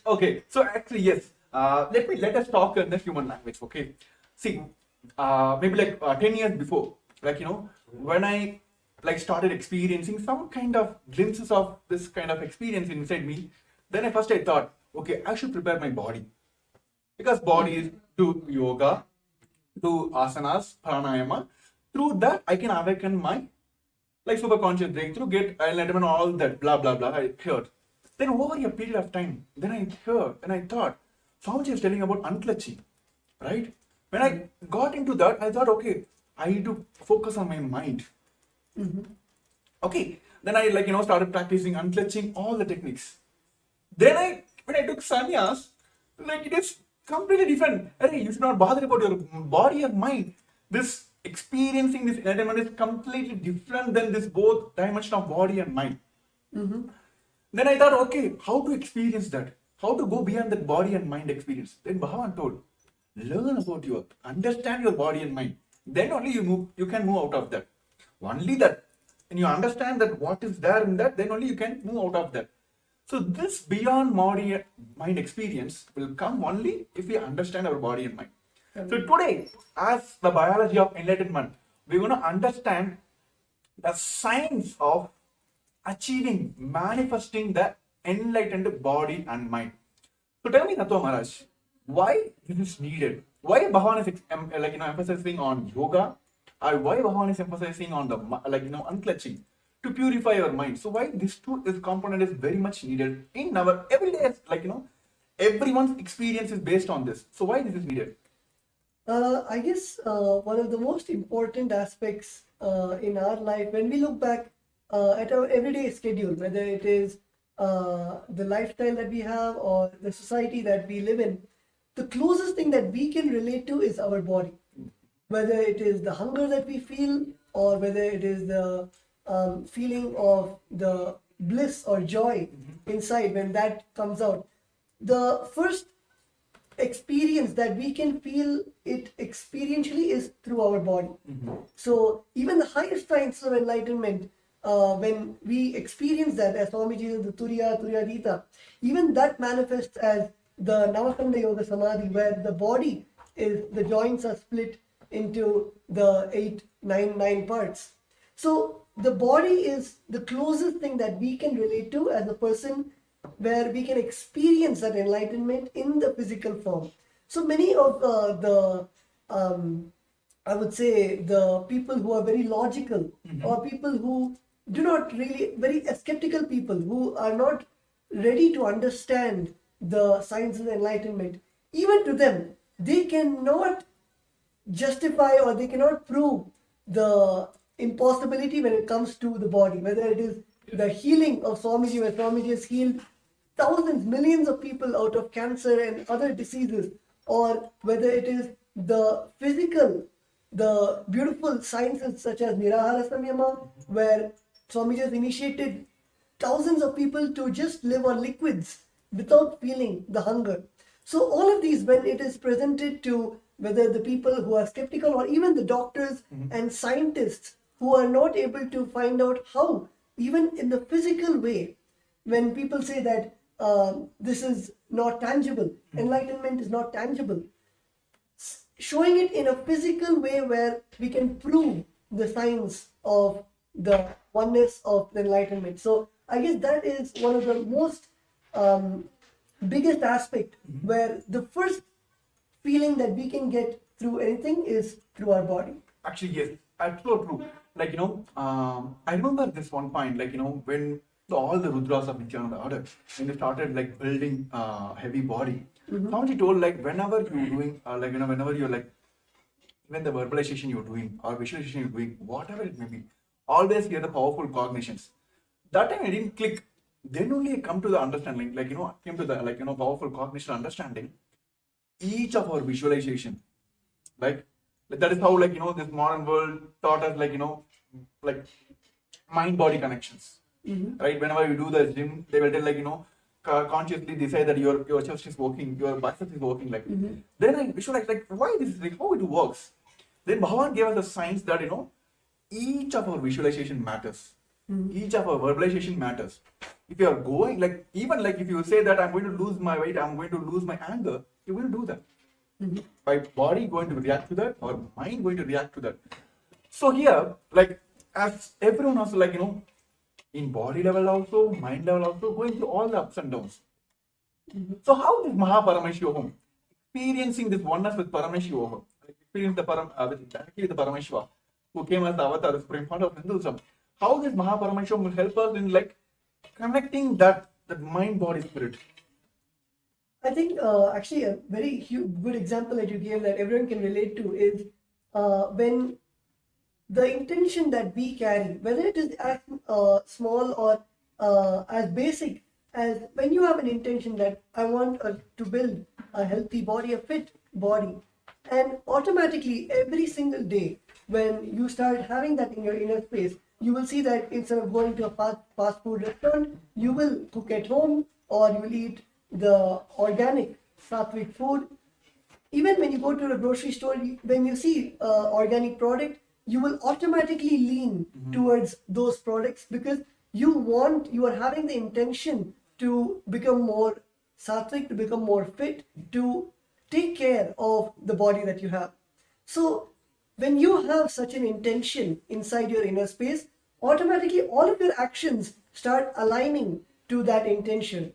Okay, so actually, yes. Let us talk in the human language. Okay, see, maybe like 10 years before, like when I like started experiencing some kind of glimpses of this kind of experience inside me, then I thought, okay, I should prepare my body because body is do yoga, do asanas, pranayama. Through that, I can awaken my like super conscious breakthrough, get enlightenment, all that blah blah blah. I heard. Then over a period of time, then I heard and I thought, Swamiji is telling about unclutching, right? When I got into that, I thought, okay, I need to focus on my mind. Okay, then I started practicing unclutching all the techniques. Then when I took sannyas, like it is completely different. Hey, you should not bother about your body or mind. This experiencing this enlightenment is completely different than this both dimension of body and mind. Then I thought, okay, how to experience that? How to go beyond that body and mind experience? Then Bhagavan told, learn about understand your body and mind. Then only you can move out of that. Only that, and you understand that what is there in that, then only you can move out of that. So this beyond body mind experience will come only if we understand our body and mind. So today, as the biology of enlightenment, we're going to understand the science of achieving, manifesting the enlightened body and mind. So tell me, Natwa Maharaj, why this is needed? Why Bhagavan is emphasizing on yoga, or why Bhagavan is emphasizing on the unclutching to purify our mind? So why this component is very much needed in our everyday, everyone's experience is based on this. So why this is needed? I guess one of the most important aspects in our life, when we look back at our everyday schedule, whether it is the lifestyle that we have or the society that we live in, the closest thing that we can relate to is our body. Whether it is the hunger that we feel, or whether it is the feeling of the bliss or joy inside when that comes out. The first experience that we can feel it experientially is through our body. So even the highest science of enlightenment, when we experience that, as Swamiji says, the Turyadita, even that manifests as the Navakanda Yoga Samadhi, where the body is, the joints are split into the 9 parts. So the body is the closest thing that we can relate to as a person, where we can experience that enlightenment in the physical form. So many of I would say, the people who are very logical, or people who do not really, very skeptical people who are not ready to understand the science of enlightenment, even to them, they cannot justify or they cannot prove the impossibility when it comes to the body, whether it is the healing of Swamiji, where Swamiji has healed thousands, millions of people out of cancer and other diseases, or whether it is the physical, the beautiful sciences such as Nirahara Samyama, where Swamiji has initiated thousands of people to just live on liquids without feeling the hunger. So all of these, when it is presented to whether the people who are skeptical, or even the doctors and scientists who are not able to find out how, even in the physical way, when people say that this is not tangible, enlightenment is not tangible, showing it in a physical way where we can prove the science of the oneness of the enlightenment. So I guess that is one of the most biggest aspect, where the first feeling that we can get through anything is through our body. Actually, yes, absolutely true. I remember this one point, when all the Rudras of Nithyananda order, when they started building heavy body, Swamiji told whenever you're doing, whenever you're even the verbalization you're doing or visualization you're doing, whatever it may be, always hear the powerful cognitions. That time I didn't click. Then only I come to the understanding, came to the powerful cognition understanding. Each of our visualization, that is how this modern world taught us mind-body connections. Right? Whenever you do the gym, they will tell consciously decide that your chest is working, your bicep is working. Then I visualize why this is how it works. Then Bhagavan gave us the science that each of our visualization matters. Each of our verbalization matters. If you are going, like, even like if you say that I'm going to lose my weight, I'm going to lose my anger, you will do that. My body going to react to that, or mind going to react to that. So here, like, as everyone also, like, in body level also, mind level also, going through all the ups and downs. So how is Paramashivam experiencing this oneness with Paramashivam, like experience the directly with the Paramashiva, who came as the avatar, the supreme founder of Hinduism? How this Paramashivam will help us in like connecting that mind, body, spirit? I think actually a very good example that you gave that everyone can relate to is when the intention that we carry, whether it is as small or as basic as when you have an intention that I want to build a healthy body, a fit body, and automatically every single day when you start having that in your inner space, you will see that instead of going to a fast food restaurant, you will cook at home or you will eat the organic sattvic food. Even when you go to a grocery store, when you see organic product, you will automatically lean towards those products because you are having the intention to become more sattvic, to become more fit, to take care of the body that you have. So when you have such an intention inside your inner space, automatically all of your actions start aligning to that intention.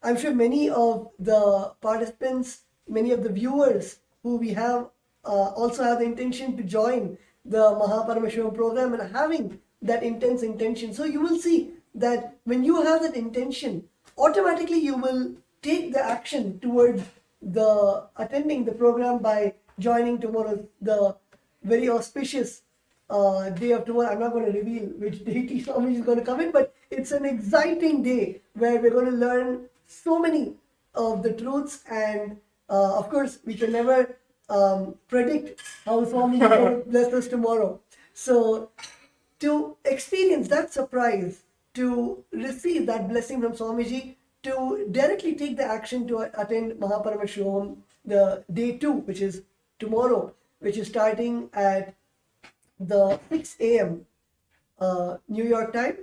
I'm sure many of the participants, many of the viewers who we have also have the intention to join the Paramashivam program and having that intense intention. So you will see that when you have that intention, automatically you will take the action towards the attending the program by joining tomorrow, the very auspicious day of tomorrow. I'm not going to reveal which deity Swami is going to come in, but it's an exciting day where we're going to learn so many of the truths, and of course we can never predict how Swami is going to bless us tomorrow. So to experience that surprise, to receive that blessing from Swamiji, to directly take the action to attend Paramashivam, the day 2, which is tomorrow, which is starting at the 6 a.m. New York time,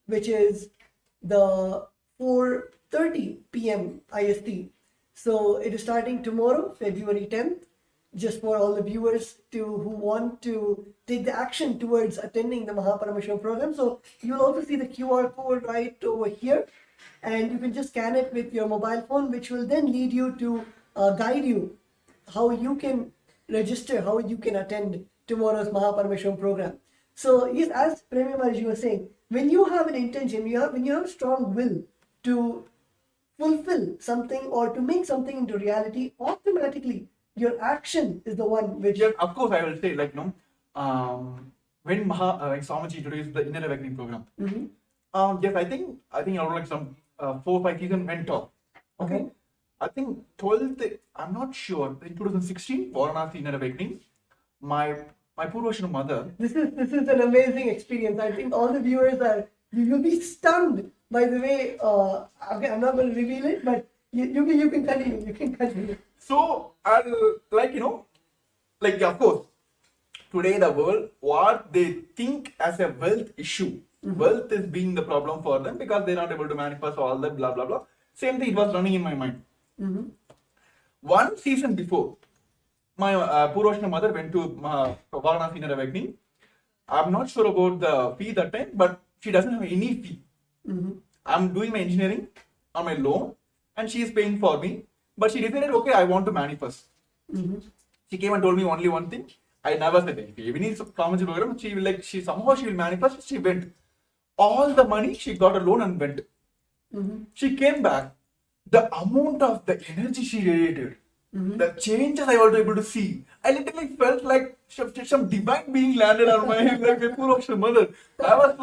which is the 4:30 p.m. IST. So it is starting tomorrow, February 10th, just for all the viewers who want to take the action towards attending the Paramashivam program. So you'll also see the QR code right over here, and you can just scan it with your mobile phone, which will then lead you to guide you how you can register, how you can attend tomorrow's Paramashivam program. So yes, as Premi Maharaj was saying, when you have an intention, when you have a strong will to fulfill something or to make something into reality, automatically your action is the one which... Yeah, of course, I will say, like, when Swamiji introduced the Inner Awakening program, yes, I think around like some 4 or 5 seasons went off. Okay. I think 12th, I'm not sure, in 2016, Varanasi Inner Awakening, my Purvashana mother... This is an amazing experience. I think all the viewers you'll be stunned by the way, okay, I'm not going to reveal it, but you can continue. So, like, of course, today the world, what they think as a wealth issue, wealth is being the problem for them because they're not able to manifest all that, blah, blah, blah. Same thing, it was running in my mind. One season before, my Purvashana mother went to Varanasi Inner Awakening. I'm not sure about the fee that time, but she doesn't have any fee. I'm doing my engineering on my loan and she is paying for me. But she decided, okay, I want to manifest. She came and told me only one thing. I never said anything. Even in Swamiji program, she will manifest. She went. All the money, she got a loan and went. She came back. The amount of the energy she radiated, the changes I was able to see, I literally felt like some divine being landed on my head, like a Purvashana mother. I was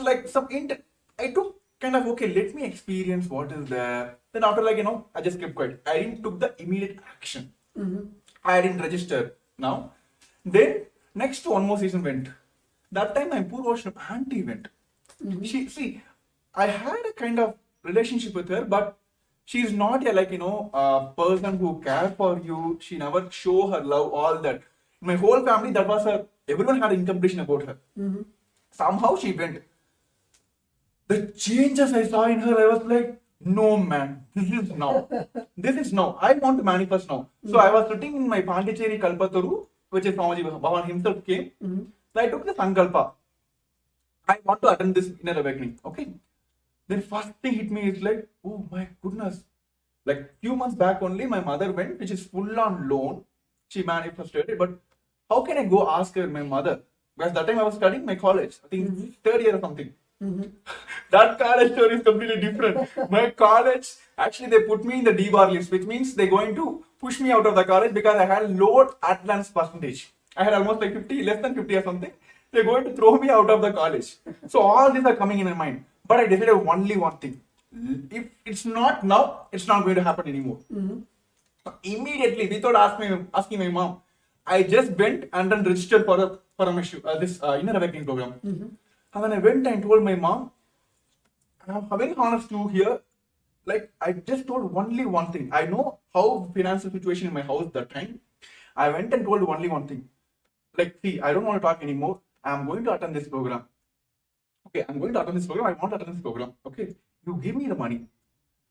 like, I took kind of, okay, let me experience what is there. Then after, I just kept quiet. I didn't took the immediate action. I didn't register now. Then next one more season went. That time my Purvashana auntie went. I had a kind of relationship with her, but she's not a person who cares for you. She never show her love, all that. My whole family, that was her. Everyone had incompletion about her. Somehow she went. The changes I saw in her, I was like, no man, this is now. This is now. I want to manifest now. So I was sitting in my Pondicherry Kalpataru, which is Swamiji Bhavan himself came. So I took the Sankalpa. I want to attend this inner awakening. Okay. Then first thing hit me is like, oh my goodness. Like few months back only, my mother went, which is full on loan. She manifested it, but how can I go ask her, my mother? Because that time I was studying my college, I think third year or something. That college story is completely different. My college, actually, they put me in the D-bar list, which means they're going to push me out of the college because I had low attendance percentage. I had almost like 50, less than 50 or something. They're going to throw me out of the college. So all these are coming in my mind. But I decided only one thing. If it's not now, it's not going to happen anymore. Immediately, without asking my mom, I just went and then registered for a Paramashivam, this inner awakening program. And when I went and told my mom, I'm very honest to here, like I just told only one thing. I know how financial situation in my house that time. I went and told only one thing. Like, see, I don't want to talk anymore. I'm going to attend this program. Okay, I'm going to attend this program. I want to attend this program. Okay, you give me the money.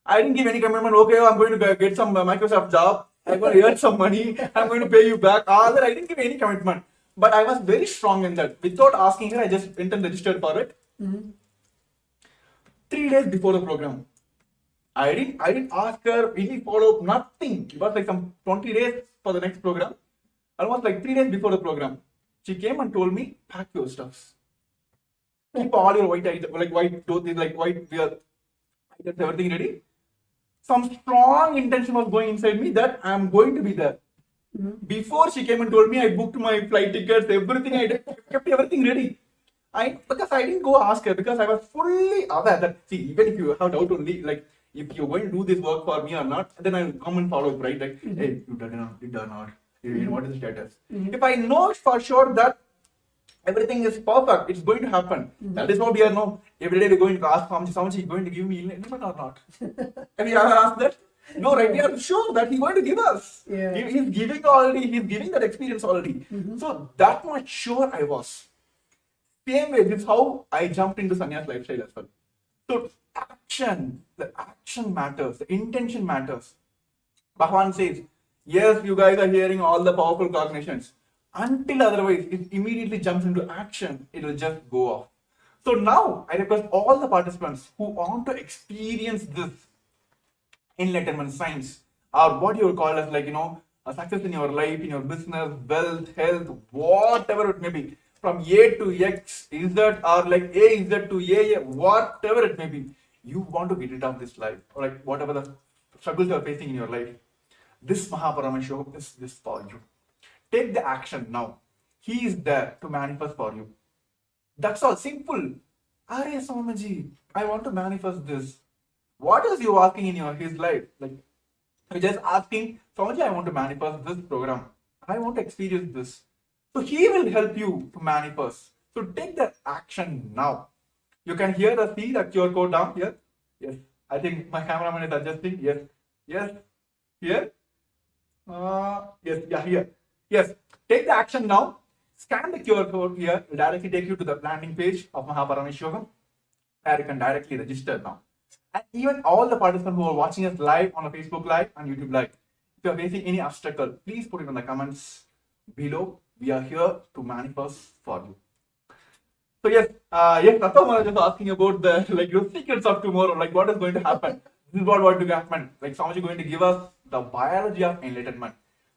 I didn't give any commitment. Okay, I'm going to get some Microsoft job. I'm going to earn some money. I'm going to pay you back. All that I didn't give any commitment. But I was very strong in that. Without asking her, I just went and registered for it. 3 days before the program, I didn't ask her any follow-up, nothing. It was like some 20 days for the next program. Almost like 3 days before the program, she came and told me, pack your stuffs. Keep all your white items, like white clothes, like white wear items, everything ready. Some strong intention was going inside me that I am going to be there. Before she came and told me, I booked my flight tickets, everything. I kept everything ready. Because I didn't go ask her because I was fully aware that, see, even if you have doubt only, like if you're going to do this work for me or not, then I'll come and follow up, right? Like, hey, you did or not. What is the status? If I know for sure that everything is perfect, it's going to happen. That is what we are now. Every day we're going to ask Swamiji, is going to give me enlightenment or not? Have you ever asked that? No, right? We are sure that he's going to give us. Yeah. He's giving already. He's giving that experience already. So that much sure I was. Same way, this is how I jumped into sannyas lifestyle as well. So the action matters. The intention matters. Bhagavan says, yes, you guys are hearing all the powerful cognitions. Until otherwise, it immediately jumps into action. It will just go off. So now, I request all the participants who want to experience this enlightenment science, or what you would call as like, a success in your life, in your business, wealth, health, whatever it may be, from A to X, is that, or like A is that to A, whatever it may be, you want to get rid of this life, or like whatever the struggles you are facing in your life. This Paramashivam is this for you. Take the action now. He is there to manifest for you. That's all. Simple. Are Swamiji, I want to manifest this. What is you asking in his life? Like, you're just asking, Swamiji, I want to manifest this program. I want to experience this. So he will help you to manifest. So take that action now. You can see the QR code down here. Yes. I think my cameraman is adjusting. Yes. Yes. Here. Yes. Yeah, here. Yes. Take the action now. Scan the QR code here. It will directly take you to the landing page of Paramashivam. Where you can directly register now. And even all the participants who are watching us live on a Facebook Live and YouTube Live, if you are facing any obstacle, please put it in the comments below. We are here to manifest for you. So yes, Tattva Maharaj is asking about the secrets of tomorrow, like what is going to happen. This is what going to happen. Like Swamiji is going to give us the biology of enlightenment.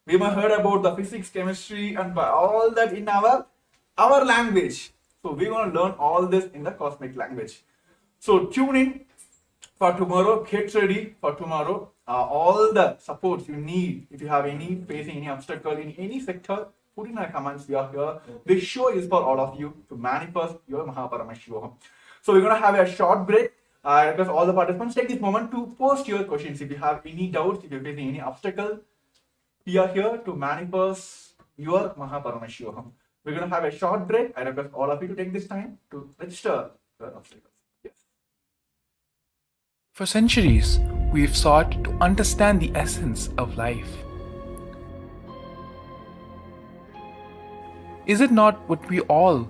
We have heard about the physics, chemistry, and all that in our language. So we're going to learn all this in the cosmic language. So tune in for tomorrow. Get ready for tomorrow. All the supports you need. If you have facing any obstacle in any sector, put in the comments. We are here. This show is for all of you to manifest your Paramashivam. So we're going to have a short break. I request all the participants take this moment to post your questions. If you have any doubts, if you're facing any obstacle, we are here to manifest your Paramashivam. We're going to have a short break. I request all of you to take this time to register your obstacles. Yes. For centuries, we've sought to understand the essence of life. Is it not what we all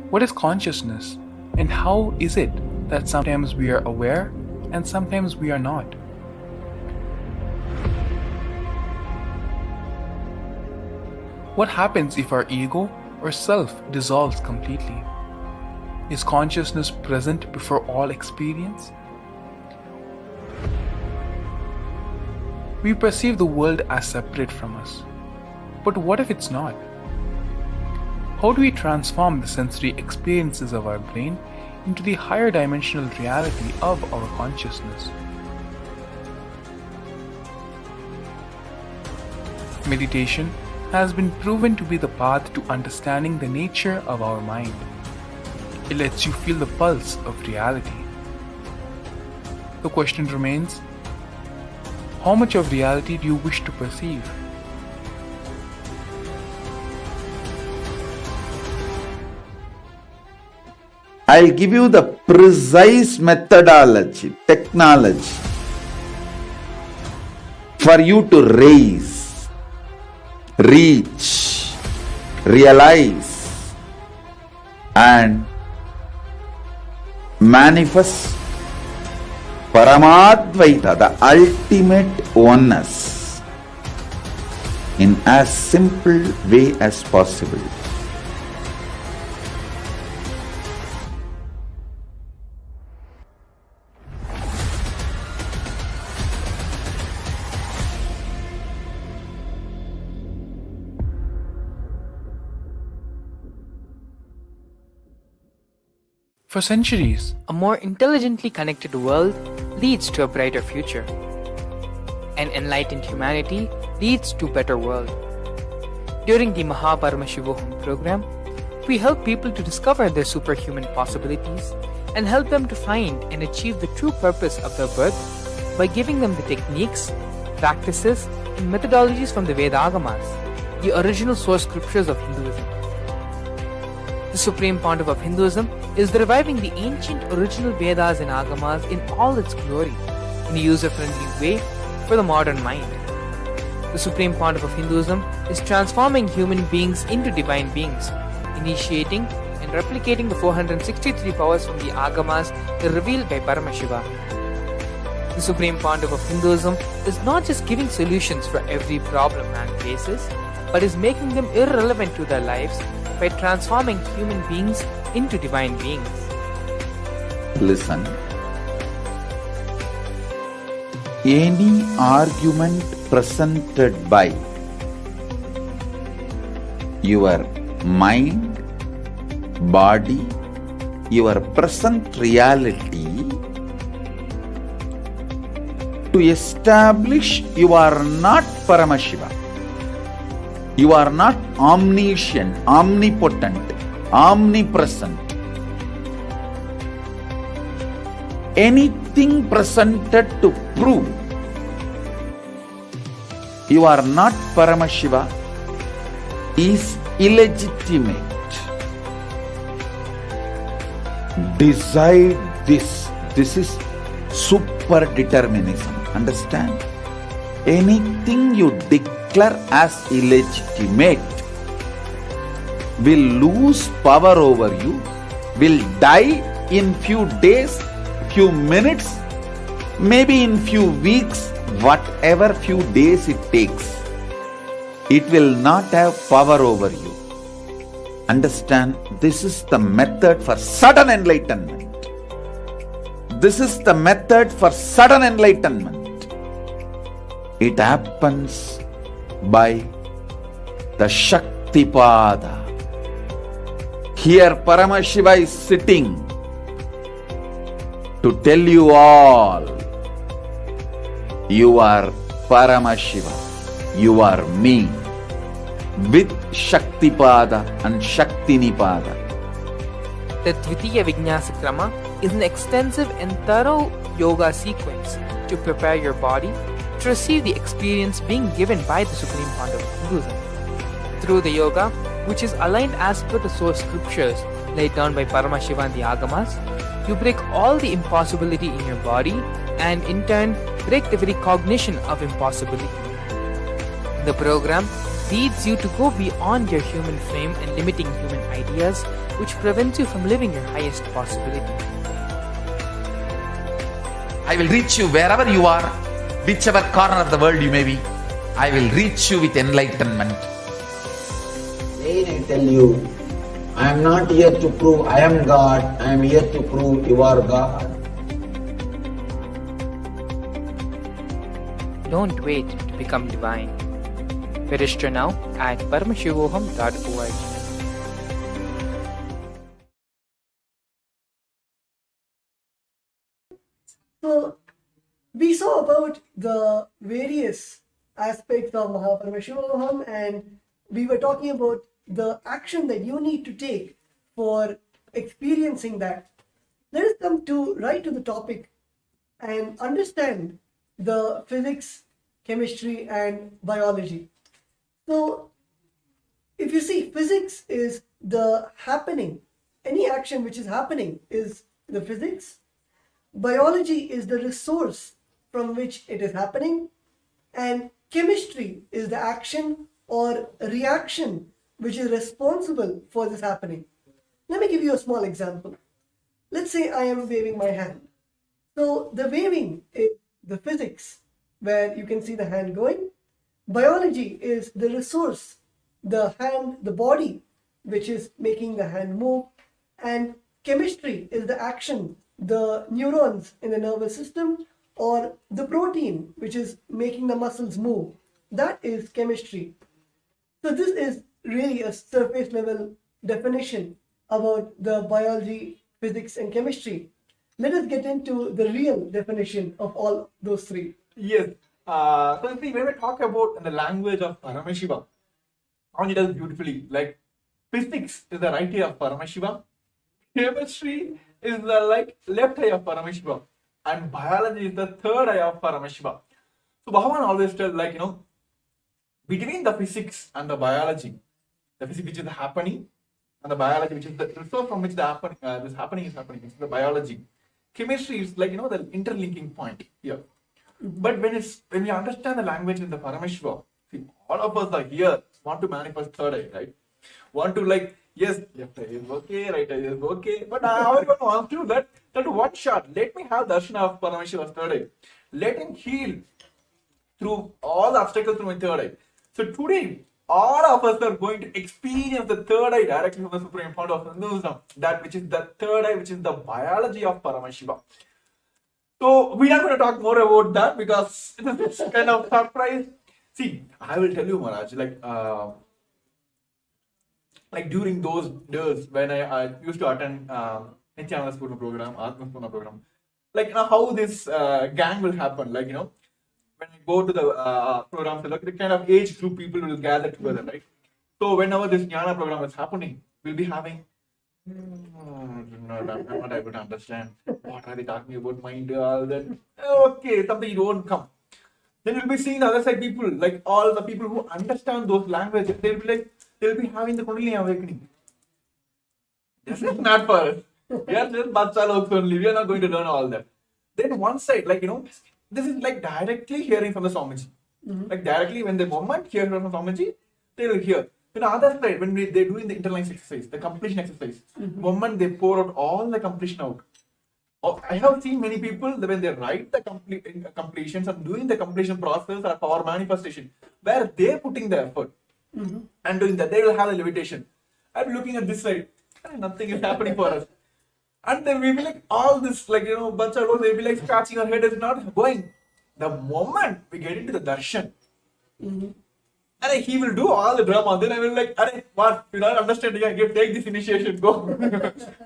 What is consciousness, and how is it that sometimes we are aware and sometimes we are not? What happens if our ego or self dissolves completely? Is consciousness present before all experience? We perceive the world as separate from us. But what if it's not? How do we transform the sensory experiences of our brain into the higher dimensional reality of our consciousness? Meditation has been proven to be the path to understanding the nature of our mind. It lets you feel the pulse of reality. The question remains, how much of reality do you wish to perceive? I'll give you the precise methodology, technology for you to raise, reach, realize, and manifest Paramadvaita, the ultimate oneness, in as simple way as possible. For centuries, A more intelligently connected world leads to a brighter future. An enlightened humanity leads to a better world. During the Paramashivam program, we help people to discover their superhuman possibilities and help them to find and achieve the true purpose of their birth by giving them the techniques, practices, and methodologies from the Vedagamas, the original source scriptures of Hinduism. The Supreme Pontiff of Hinduism is reviving the ancient original Vedas and Agamas in all its glory, in a user-friendly way for the modern mind. The Supreme Pontiff of Hinduism is transforming human beings into divine beings, initiating and replicating the 463 powers from the Agamas revealed by Paramashivam. The Supreme Pontiff of Hinduism is not just giving solutions for every problem man faces, but is making them irrelevant to their lives by transforming human beings into divine beings. Listen. Any argument presented by your mind, body, your present reality to establish you are not Paramashiva. You are not omniscient, omnipotent, omnipresent. Anything presented to prove you are not Paramashiva is illegitimate. Decide this. This is super determinism. Understand? Anything you declare as illegitimate will lose power over you, will die in few days, few minutes, maybe in few weeks, whatever few days it takes. It will not have power over you. Understand, this is the method for sudden enlightenment. This is the method for sudden enlightenment. It happens by the Shaktipada. Here Paramashiva is sitting to tell you all, you are Paramashiva, you are me, with Shaktipada and Shaktinipada. The Dvitiya Vijnasa Krama is an extensive and thorough yoga sequence to prepare your body to receive the experience being given by the Supreme Pontiff of Hinduism. Through the yoga, which is aligned as per the source scriptures laid down by Paramashiva and the Agamas, you break all the impossibility in your body and in turn break the very cognition of impossibility. In the program, leads you to go beyond your human frame and limiting human ideas, which prevents you from living your highest possibility. I will reach you wherever you are, whichever corner of the world you may be. I will reach you with enlightenment. Again I tell you, I am not here to prove I am God, I am here to prove you are God. Don't wait to become divine. Register now at paramashivoham.org. So, we saw about the various aspects of Paramashivam, and we were talking about the action that you need to take for experiencing that. Let us come to right to the topic and understand the physics, chemistry, and biology. So, if you see, physics is the happening. Any action which is happening is the physics. Biology is the resource from which it is happening, and chemistry is the action or reaction which is responsible for this happening. Let me give you a small example. Let's say I am waving my hand. So the waving is the physics, where you can see the hand going. Biology is the resource, the hand, the body, which is making the hand move. And chemistry is the action, the neurons in the nervous system, or the protein which is making the muscles move. That is chemistry. So this is really a surface level definition about the biology, physics, and chemistry. Let us get into the real definition of all those three. Yes. So see, when we talk about the language of Paramashiva, Anya does beautifully. Like physics is the right eye of Paramashiva, chemistry is the left eye of Paramashiva, and biology is the third eye of Paramashiva. So Bhagavan always tells between the physics and the biology, the physics which is happening and the biology which is the resource from which this happening is happening, it's the biology. Chemistry is the interlinking point here. But when we understand the language in the Paramashiva, see, all of us are here want to manifest third eye, right? Want to yes, left eye is okay, right eye is okay, but everyone wants to that one shot. Let me have darshan of Paramashiva's third eye. Let him heal through all the obstacles through my third eye. So today, all of us are going to experience the third eye directly from the Supreme Fount of Hinduism, that which is the third eye, which is the biology of Paramashiva. So we are going to talk more about that because it's kind of surprise. See, I will tell you, Maharaj, during those days when I used to attend Nithyananda's program, Atma's program, how this gang will happen, when I go to the program, the kind of age group people will gather together, right? So whenever this Jnana program is happening, we'll be having I'm not able to understand. What are they talking about? Mind, all that. Okay, something you won't come. Then you'll be seeing the other side people, all the people who understand those languages, they'll be having the Kundalini awakening. This is not for us. We are just bacha logs only. We are not going to learn all that. Then one side, this is directly hearing from the Swamiji. Directly when the moment hear from Swamiji, they will hear. Then the other side, when they're doing the interlines exercise, the completion exercise, moment they pour out all the completion out. I have seen many people when they write the completions and doing the completion process or power manifestation, where they're putting the effort and doing that, they will have the levitation. I'm looking at this side, nothing is happening for us. And then we will all this, bunch of they'll be scratching our head, is not going. The moment we get into the darshan, and he will do all the drama. Then I will what? You're not understanding. Take this initiation. Go.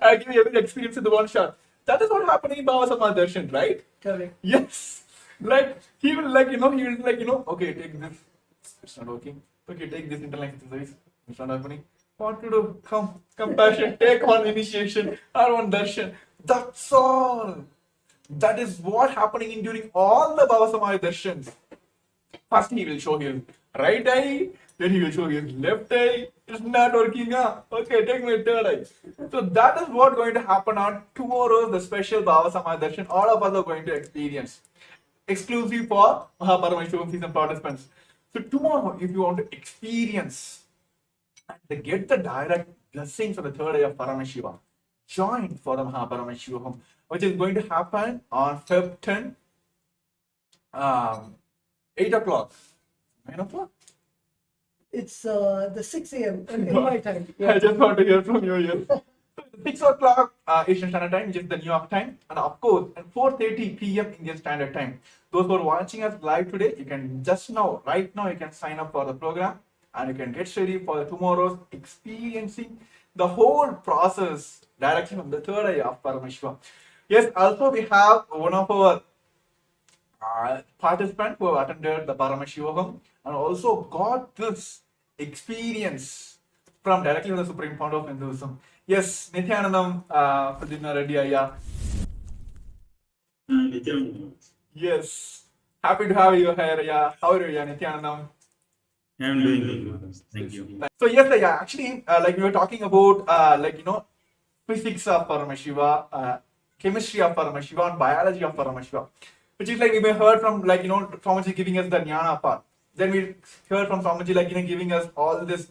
I'll give you every experience in the one shot. That is what happened in Baba Sama Darshan, right? Correct. Yes. He will okay, take this. It's not working. Okay, take this interline exercise. It's not happening. What to do? Come, compassion. Take one initiation or one darshan. That's all. That is what happening during all the Baba Sama Darshans. First he will show his right eye, then he will show his left eye. It's not working. Okay, take my third eye. So that is what going to happen on tomorrow's the special Baba Sama Darshan. All of us are going to experience. Exclusive for Paramashivam season participants. So tomorrow, if you want to experience and get the direct blessings of the third eye of Paramashiva, join for the Mahaparamashivaham, which is going to happen on Feb 10, 8 o'clock, 9 o'clock. It's the 6 a.m. in my time. I just want to hear from you here. 6 o'clock Eastern Standard Time, which is the New York time, and of course at 4:30 p.m. Indian Standard Time. Those who are watching us live today, you can just now, right now, you can sign up for the program and you can get ready for the tomorrow's experiencing the whole process directly from the third eye of Paramashivam. Yes, also we have one of our participants who have attended the Paramashivam and also got this experience from directly from the Supreme Founder of Hinduism. Yes, Nithyanandam Pradipna Reddy Ayya. Yes, happy to have you here. Yeah, how are you, Nithyanandam? I am doing good, Maharaj. Thank you. So yes, yeah, actually, like we were talking about, physics of Paramashiva, chemistry of Paramashiva, and biology of Paramashiva, which is like we may heard from Swamiji giving us the jnana part. Then we heard from Swamiji giving us all this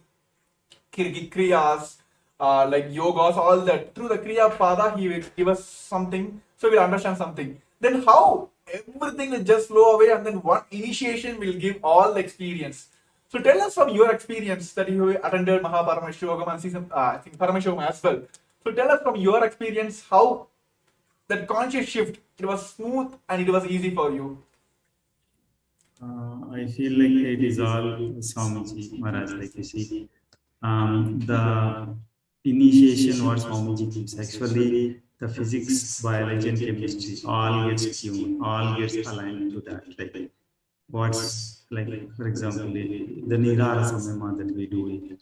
kriyas, yogas, all that. Through the kriya pada, he will give us something, so we'll understand something. Then how everything will just flow away, and then one initiation will give all the experience. So tell us from your experience that you attended Mahaparamashivagam and season, I think Paramashivam as well. So tell us from your experience how that conscious shift, it was smooth and it was easy for you. I feel like it is all Swamiji Maharaj, like you see. The initiation what Swamiji gives, actually the physics, biology and chemistry all gets tuned, all gets aligned to that. Like what's like, for example, the Nirara Samyama that we do,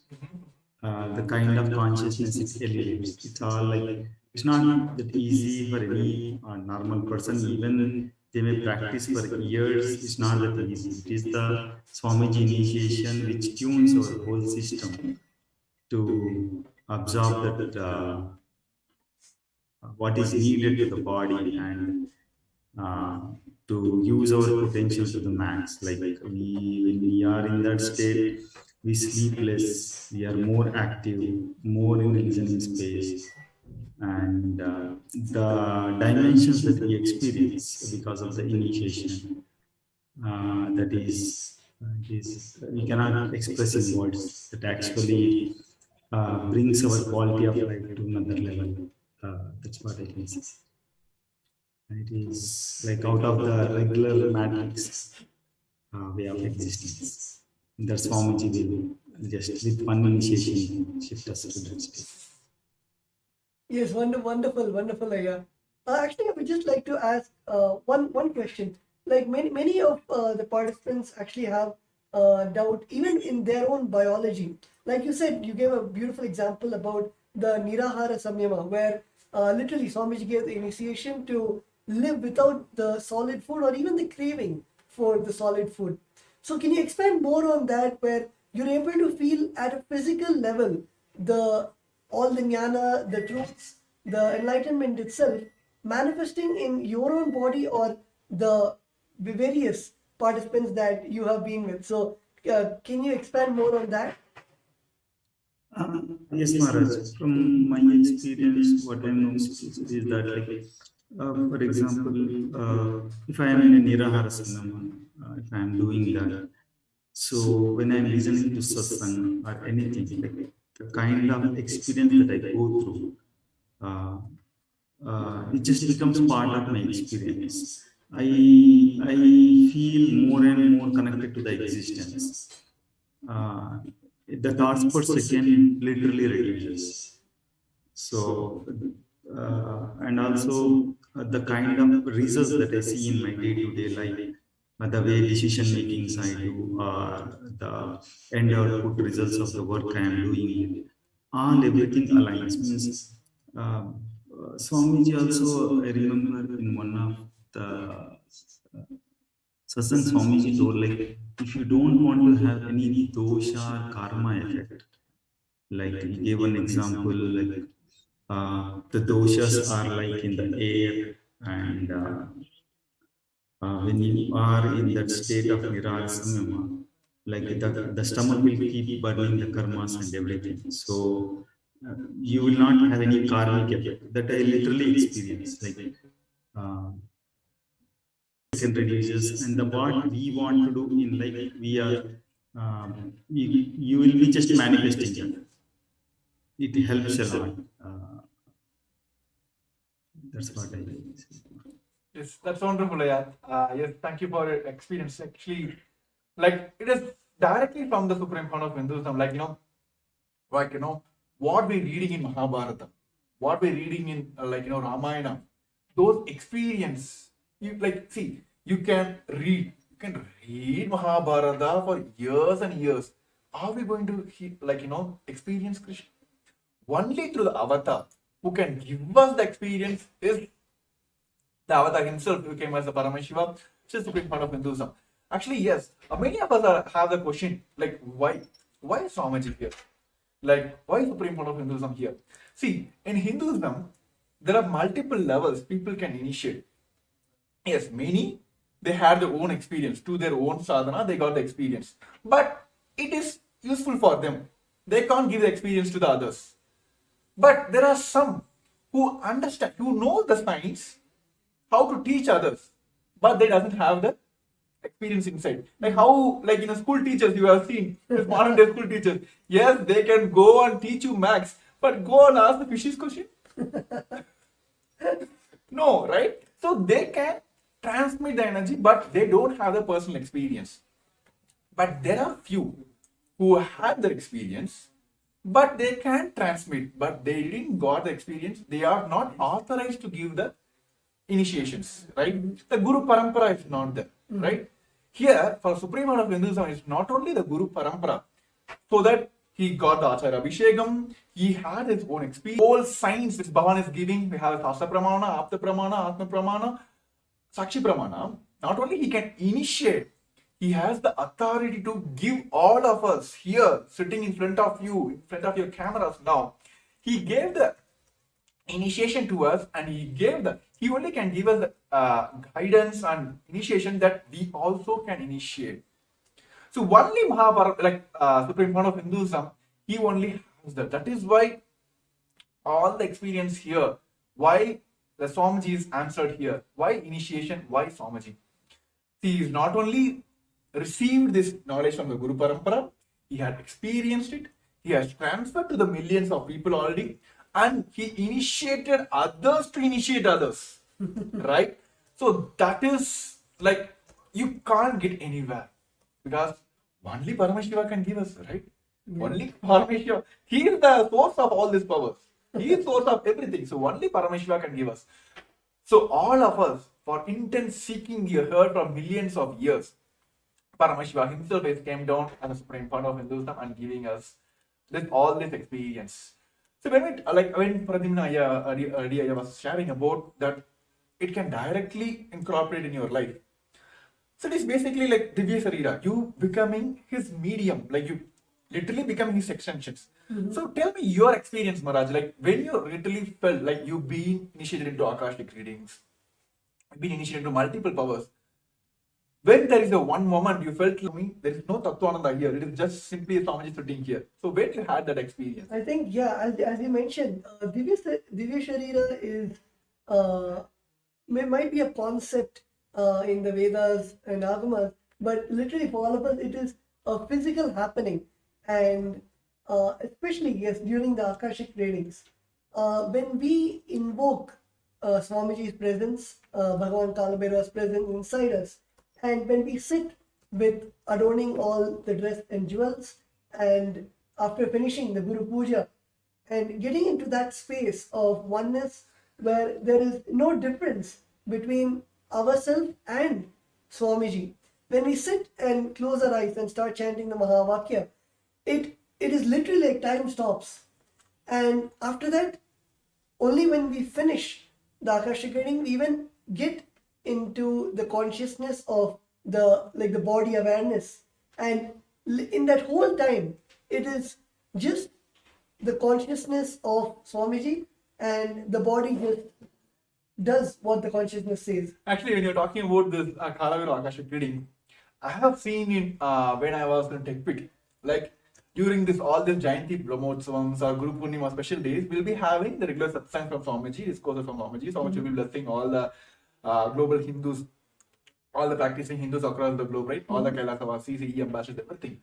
the kind of consciousness it elevates. It's all like, it's not that easy for any normal person. Even they may practice for years. It's not that easy. It is the Swamiji initiation which tunes our whole system to absorb that what is needed to the body and to use our potential to the max. Like when we are in that state, we sleep less, we are more active, more in the listening space, and the dimensions that we experience because of the initiation, that is we cannot express in words. That actually brings our quality of life to another level. That's what I can say. It is like out of the regular matrix way of existence. That's Swamiji will just with one initiation shift us to that state. Yes, wonderful, Ayya. Actually, I would just like to ask one question. Like many of the participants actually have doubt even in their own biology. Like you said, you gave a beautiful example about the Nirahara Samyama, where literally Swamiji gave the initiation to live without the solid food or even the craving for the solid food. So can you expand more on that, where you're able to feel at a physical level all the jnana, the truths, the enlightenment itself manifesting in your own body or the various participants that you have been with? So can you expand more on that? Yes, Maharaj. From my experience, what I know is that, like, for example, if I am in a Nirahara Samyama, if I am doing that, so when I am listening to satsang or anything, like the kind of experience that I go through, it just becomes part of my experience. I feel more and more connected to the existence. The thoughts per second literally reduces. So, and also the kind of results that I see in my day-to-day life, the way decision makings I do, or the end output results of the work I am doing, all everything aligns. Means Swamiji also, I remember in one of the Sasan Swamiji told, like, if you don't want to have any dosha or karma effect, like he gave an example, like the doshas are like in the air, and when you are in that state of Nirara Samyama, like the stomach will keep burning the karmas and everything. So you will not have any karmic effect. That I literally experience. Like second reduces, and the what we want to do in life, we are you will be just manifesting that. It helps a lot. That's what I say. Yes, that's wonderful, Ayat. Yes, thank you for your experience. Actually, like it is directly from the Supreme Court of Hinduism. Like what we're reading in Mahabharata, what we're reading in Ramayana, those experience. You can read Mahabharata for years and years. Are we going to experience Krishna? Only through the avatar who can give us the experience is the avatar himself, who came as the Paramashivam, which is the Supreme Part of Hinduism. Actually, yes, many of us have the question like, why is Swamiji here? Like, why is Supreme Part of Hinduism here? See, in Hinduism, there are multiple levels people can initiate. Yes, many, they had their own experience. To their own sadhana, they got the experience. But it is useful for them. They can't give the experience to the others. But there are some who understand, who know the science, how to teach others, but they doesn't have the experience inside. Like how, like school teachers you have seen, this modern day school teachers. Yes, they can go and teach you maths, but go and ask the fishes question. No, right? So they can transmit the energy, but they don't have the personal experience. But there are few who have the experience, but they can transmit, but they didn't got the experience. They are not authorized to give the initiations, right? The Guru Parampara is not there, right? Here, for Supreme Lord of Hinduism, it's not only the Guru Parampara, so that he got the Acharya Abhishekam, he had his own experience, whole science which Bhavan is giving. We have Shastra Pramana, Apta Pramana, Atma Pramana, Sakshi Pramana. Not only he can initiate, he has the authority to give all of us here, sitting in front of you, in front of your cameras now. He gave the initiation to us, and he only can give us the guidance and initiation that we also can initiate. So only Mahabharata, Supreme Court of Hinduism, he only has that. That is why all the experience here, why the Swamiji is answered here, why initiation, why Swamiji. He is not only received this knowledge from the Guru Parampara, he had experienced it, he has transferred to the millions of people already, and he initiated others to initiate others. Right? So that is like, you can't get anywhere, because only Paramashiva can give us, right? Yeah. Only Paramashiva. He is the source of all these powers. He is source of everything. So only Paramashiva can give us. So all of us, for intense seeking, you heard from millions of years, Paramashiva himself came down as a supreme part of Hinduism and giving us all this experience. So when Pradimna earlier was sharing about that, it can directly incorporate in your life. So it is basically like Divya Sarira, you becoming his medium, like you literally becoming his extensions. Mm-hmm. So tell me your experience, Maharaj, like when you literally felt like you've been initiated into Akashic readings, been initiated into multiple powers. When there is a one moment you felt like there is no Tattvananda here, it is just simply a Swamiji sitting here. So when you had that experience? I think, yeah, as you mentioned, Divya Sharira is, might be a concept in the Vedas and Agamas, but literally for all of us, it is a physical happening. And especially, yes, during the Akashic readings, when we invoke Swamiji's presence, Bhagavan Kalabhairava's presence inside us, and when we sit with adorning all the dress and jewels, and after finishing the Guru Puja, and getting into that space of oneness where there is no difference between ourselves and Swamiji. When we sit and close our eyes and start chanting the Mahavakya, it is literally like time stops. And after that, only when we finish the Akashic reading, we even get into the consciousness of the body awareness. And in that whole time, it is just the consciousness of Swamiji, and the body just does what the consciousness says. Actually, when you're talking about this Kalabhairava Akashic reading, I have seen in when I was in TechPit, like during this all these Jayanti Brahmotsavams or Guru Purnima special days, we'll be having the regular satsang from Swamiji, discourses from Swamiji. Swamiji will be blessing all the global Hindus, all the practicing Hindus across the globe, right? All the Kailasavasis, CE ambassadors, everything.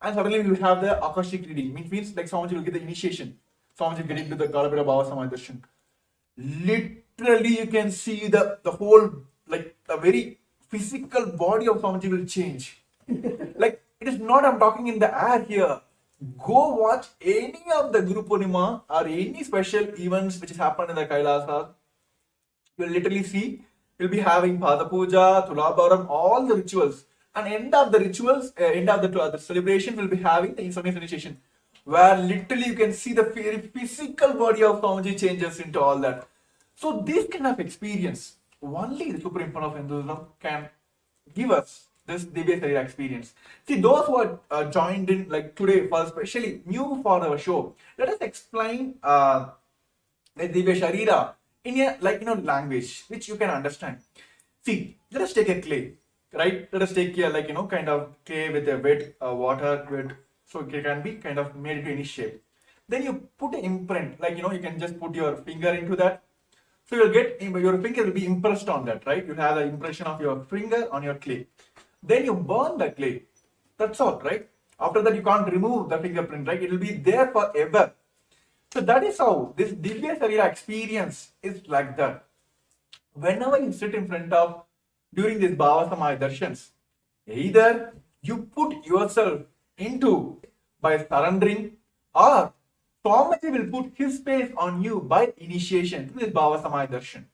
And suddenly we will have the Akashic reading, which means like Swamiji will get the initiation. Swamiji will get into the Kalabira Bhava Samaya Darshan. Literally, you can see the whole, like the very physical body of Swamiji will change. Like, it is not I'm talking in the air here. Go watch any of the Guru Purnima or any special events which has happened in the Kailasa. You will literally see, you'll be having Pada Puja, Tulabharam, all the rituals. And end of the rituals, end of the celebration, will be having the Sunday initiation, where literally you can see the very physical body of Swamiji changes into all that. So this kind of experience, only the Supreme Fund of Hinduism can give us this Divya Sharira experience. See, those who are joined in like today, for especially new for our show, let us explain the Divya Sharira in a language which you can understand. See, let us take a clay, right? Let us take a kind of clay with a wet water, wet, so it can be kind of made into any shape. Then you put an imprint, you can just put your finger into that. So you'll get your finger will be impressed on that, right? You have the impression of your finger on your clay. Then you burn the clay. That's all, right? After that, you can't remove the fingerprint, right? It will be there forever. So that is how this Divya Sharira experience is like that. Whenever you sit in front of during these Bhava Samaya Darshans, either you put yourself into by surrendering, or Swamiji will put his face on you by initiation to this Bhava Samaya Darshan.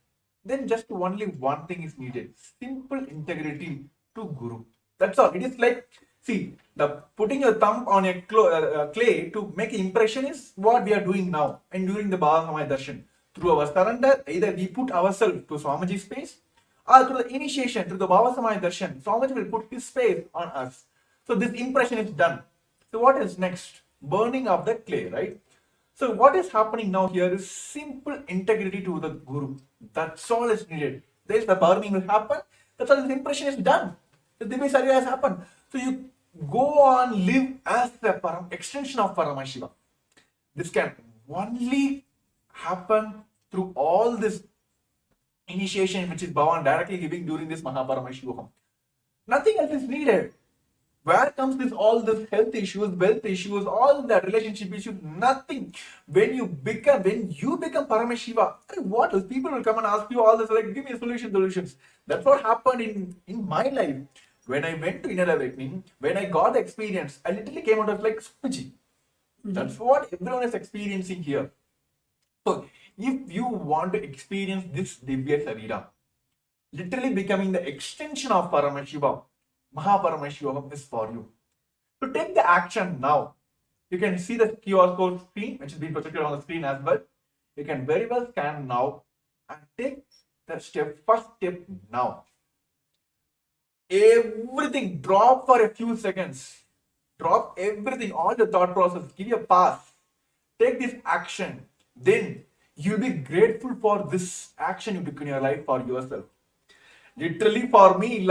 Then just only one thing is needed: simple integrity to Guru. That's all. It is like, see, the putting your thumb on a clay to make an impression is what we are doing now and during the Bhava Samaya Darshan. Through our surrender, either we put ourselves to Swamiji's space, or through the initiation, through the Bhava Samaya Darshan, Swamiji will put his space on us. So this impression is done. So what is next? Burning of the clay, right? So what is happening now here is simple integrity to the Guru. That's all is needed. There is the burning will happen. That's all. This impression is done. The Divya Sharira has happened. So you go on live as the extension of Paramashivam. This can only happen through all this initiation which is Bhavan directly giving during this Mahaparamashivaham. Nothing else is needed. Where comes this all this health issues, wealth issues, all that relationship issues? Nothing. When you become Paramashiva, what else? People will come and ask you all this, like, give me solutions. That's what happened in my life. When I went to inner awakening, when I got the experience, I literally came out of like Swamiji. That's what everyone is experiencing here. So if you want to experience this Divya Sharira, literally becoming the extension of Paramashiva, Mahaparamashivam is for you. To take the action now, you can see the QR code screen, which is being projected on the screen as well. You can very well scan now and take the first step now. Everything, drop for a few seconds. Drop everything, all the thought process, give you a pass. Take this action. Then you'll be grateful for this action you took in your life for yourself. Literally for me,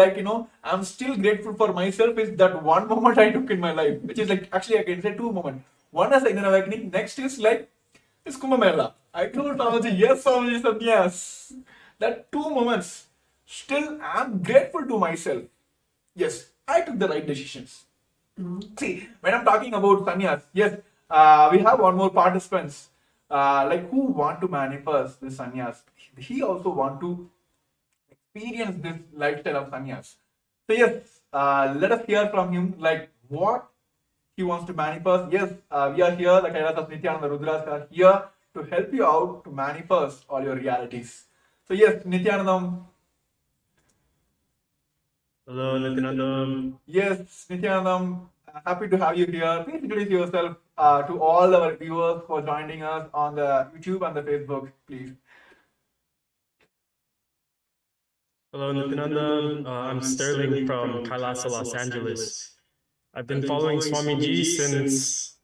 I'm still grateful for myself is that one moment I took in my life, which is like, actually I can say two moments. One is inner awakening, next is like this Kumbh Mela. I told Swamiji, yes, Swamiji said yes. That 2 moments, still I'm grateful to myself. Yes, I took the right decisions. See, when I'm talking about sannyas, yes, we have one more participants, who want to manifest this sannyas. He also want to experience this lifestyle of sannyas. So yes, let us hear from him, like what he wants to manifest. Yes, we are here, the Kailas of Nithyananda Rudras are here to help you out to manifest all your realities. So yes, Nithyanandam. Hello, Nithyananda. Yes, Nithyanandam, happy to have you here. Please introduce yourself to all our viewers for joining us on the YouTube and the Facebook, please. Hello, Nithyananda. I'm Sterling from Kailasa, Los Angeles. I've been following Swamiji since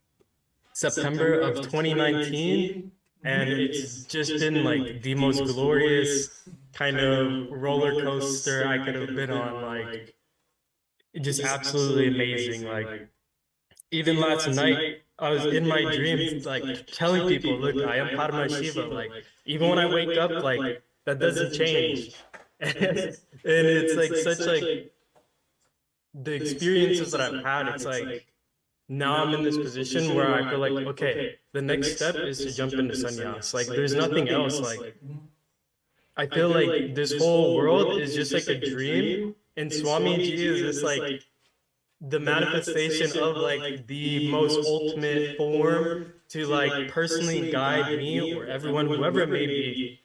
September of 2019, and it's just been like the most glorious kind of roller coaster I could have been on. Like, just absolutely amazing. Like even last night, I was in my dreams, like telling people, "Look, I am Paramashiva." Like even when I wake up, like that doesn't change, and it's like such like the experiences that I've had. It's like now I'm in this position where I feel like, okay, the next step is to jump into sannyas. Like there's nothing else. Like I feel like this whole world is just like a dream, and Swamiji is just like the manifestation of like the most ultimate form to like personally guide me or everyone, whoever it may be,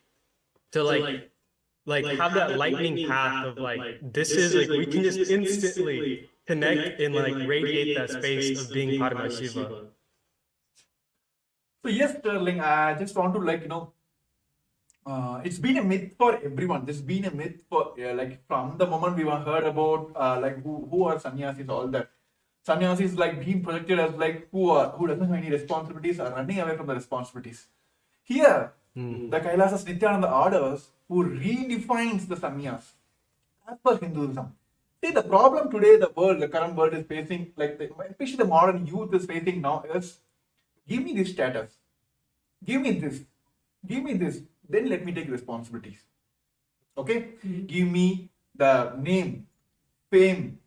to like have that lightning path of like this is like we can just instantly connect and like radiate that space of being Paramashiva. So yes, Sterling, I just want to it's been a myth for everyone. This has been a myth for like from the moment we were heard about like who are sannyasis, all that. Sannyasis like being projected as like who doesn't have any responsibilities are running away from the responsibilities. Here, the Kailasas Nithyananda orders who redefines the sannyas as per Hinduism. See, the problem today the current world is facing, like especially the modern youth is facing now is, give me this status, give me this, give me this, then let me take responsibilities. Okay? Give me the name, fame,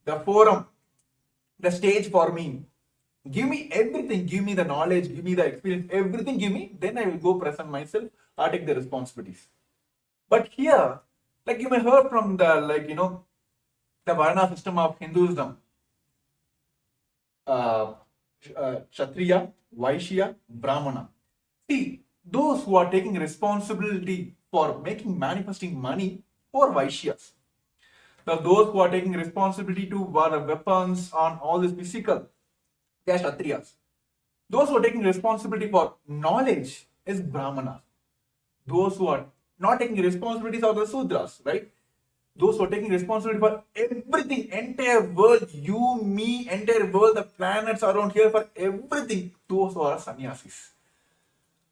the forum, the stage for me. Give me everything, give me the knowledge, give me the experience, everything give me, then I will go present myself or take the responsibilities. But here, like you may heard from the Varna system of Hinduism, Kshatriya, Vaishya, Brahmana. See, those who are taking responsibility for manifesting money or Vaishyas. Those who are taking responsibility to weapons on all this physical, they are Kshatriyas. Those who are taking responsibility for knowledge is Brahmanas. Those who are not taking responsibilities are the Sudras, right? Those who are taking responsibility for everything, entire world, you, me, entire world, the planets around here, for everything, those who are sannyasis.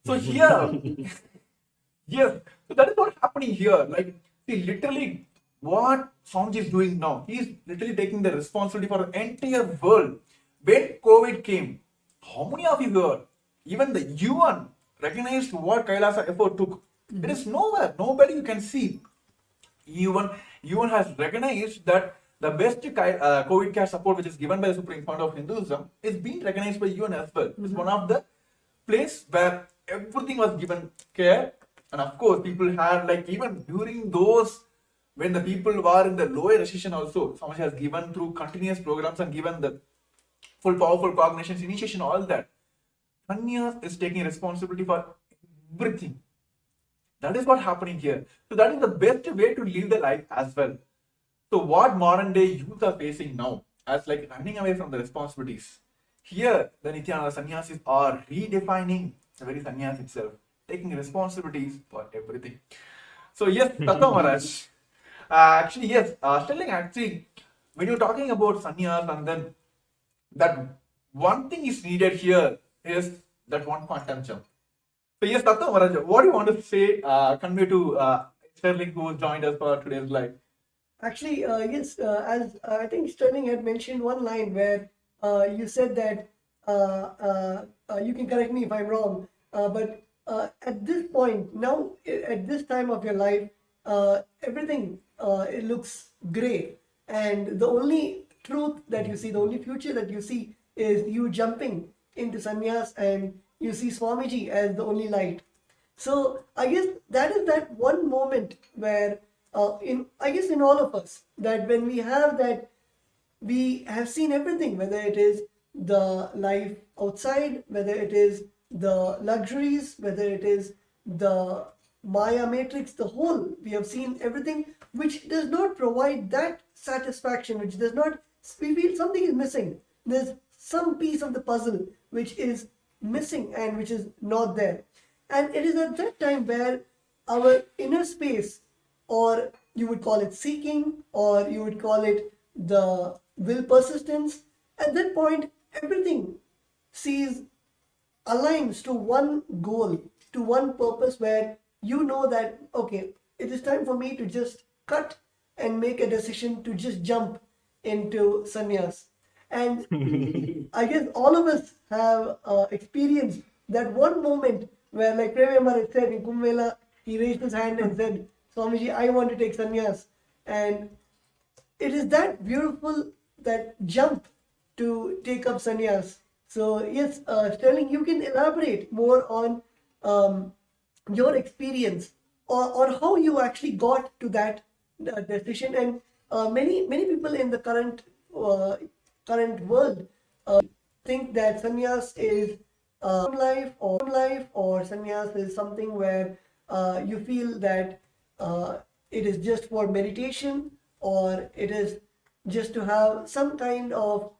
So here, yes, so that is what's happening here. Like, see, literally, what Swamiji is doing now, he is literally taking the responsibility for the entire world. When COVID came, how many of you here, even the UN recognized what Kailasa effort took? There is nowhere, nobody you can see. UN has recognized that the best COVID care support which is given by the Supreme Court of Hinduism is being recognized by UN as well. It's one of the place where everything was given care, and of course people had, like, even during those when the people were in the lower recession also, Swamiji has given through continuous programs and given the full powerful cognitions, initiation, all that. Sannyas is taking responsibility for everything. That is what happening here. So that is the best way to live the life as well. So what modern day youth are facing now as like running away from the responsibilities. Here, the Nithyananda sannyasis are redefining the very sannyas itself, taking responsibilities for everything. So yes, Tattva Maharaj. Actually, yes, Sterling, actually, when you're talking about sannyas, and then that one thing is needed here is that one quantum jump. So yes, Tattva Maharaj, what do you want to say, convey to Sterling who joined us for today's live? Actually, yes, as I think Sterling had mentioned one line where you said that you can correct me if I'm wrong, but at this point, now at this time of your life, everything it looks gray, and the only truth that you see, the only future that you see is you jumping into sannyas, and you see Swamiji as the only light. So I guess that is that one moment where in all of us, that when we have that, we have seen everything, whether it is the life outside, whether it is the luxuries, whether it is the Maya matrix, the whole, we have seen everything which does not provide that satisfaction, which does not, we feel something is missing. There's some piece of the puzzle which is missing and which is not there. And it is at that time where our inner space, or you would call it seeking, or you would call it the will persistence, at that point everything aligns to one goal, to one purpose, where you know that, okay, it is time for me to just cut and make a decision to just jump into sannyas. And I guess all of us have experienced that one moment where, like Prem Maharaj said in Kumbh Mela, he raised his hand and said, Swamiji, I want to take sannyas. And it is that beautiful, that jump to take up sannyas. So yes, Sterling, you can elaborate more on your experience, or how you actually got to that decision. And many people in the current world think that sannyas is life, or sannyas is something where you feel that it is just for meditation, or it is just to have some kind of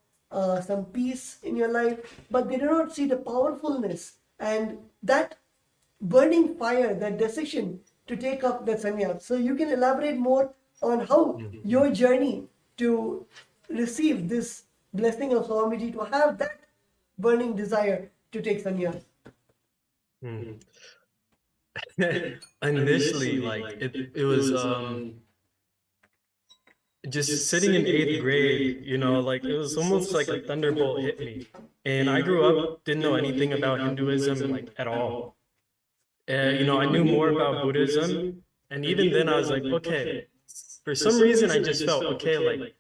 some peace in your life, but they do not see the powerfulness and that burning fire, that decision to take up that sannyas. So you can elaborate more on how your journey to receive this blessing of Swamiji, to have that burning desire to take sannyas. Initially, like it was just sitting in 8th grade, you know, like it was almost like a thunderbolt hit me. And I grew up, didn't know anything about Hinduism like at all. You know, I knew more about Buddhism, and even then I was like, okay, for some reason I just felt, okay, like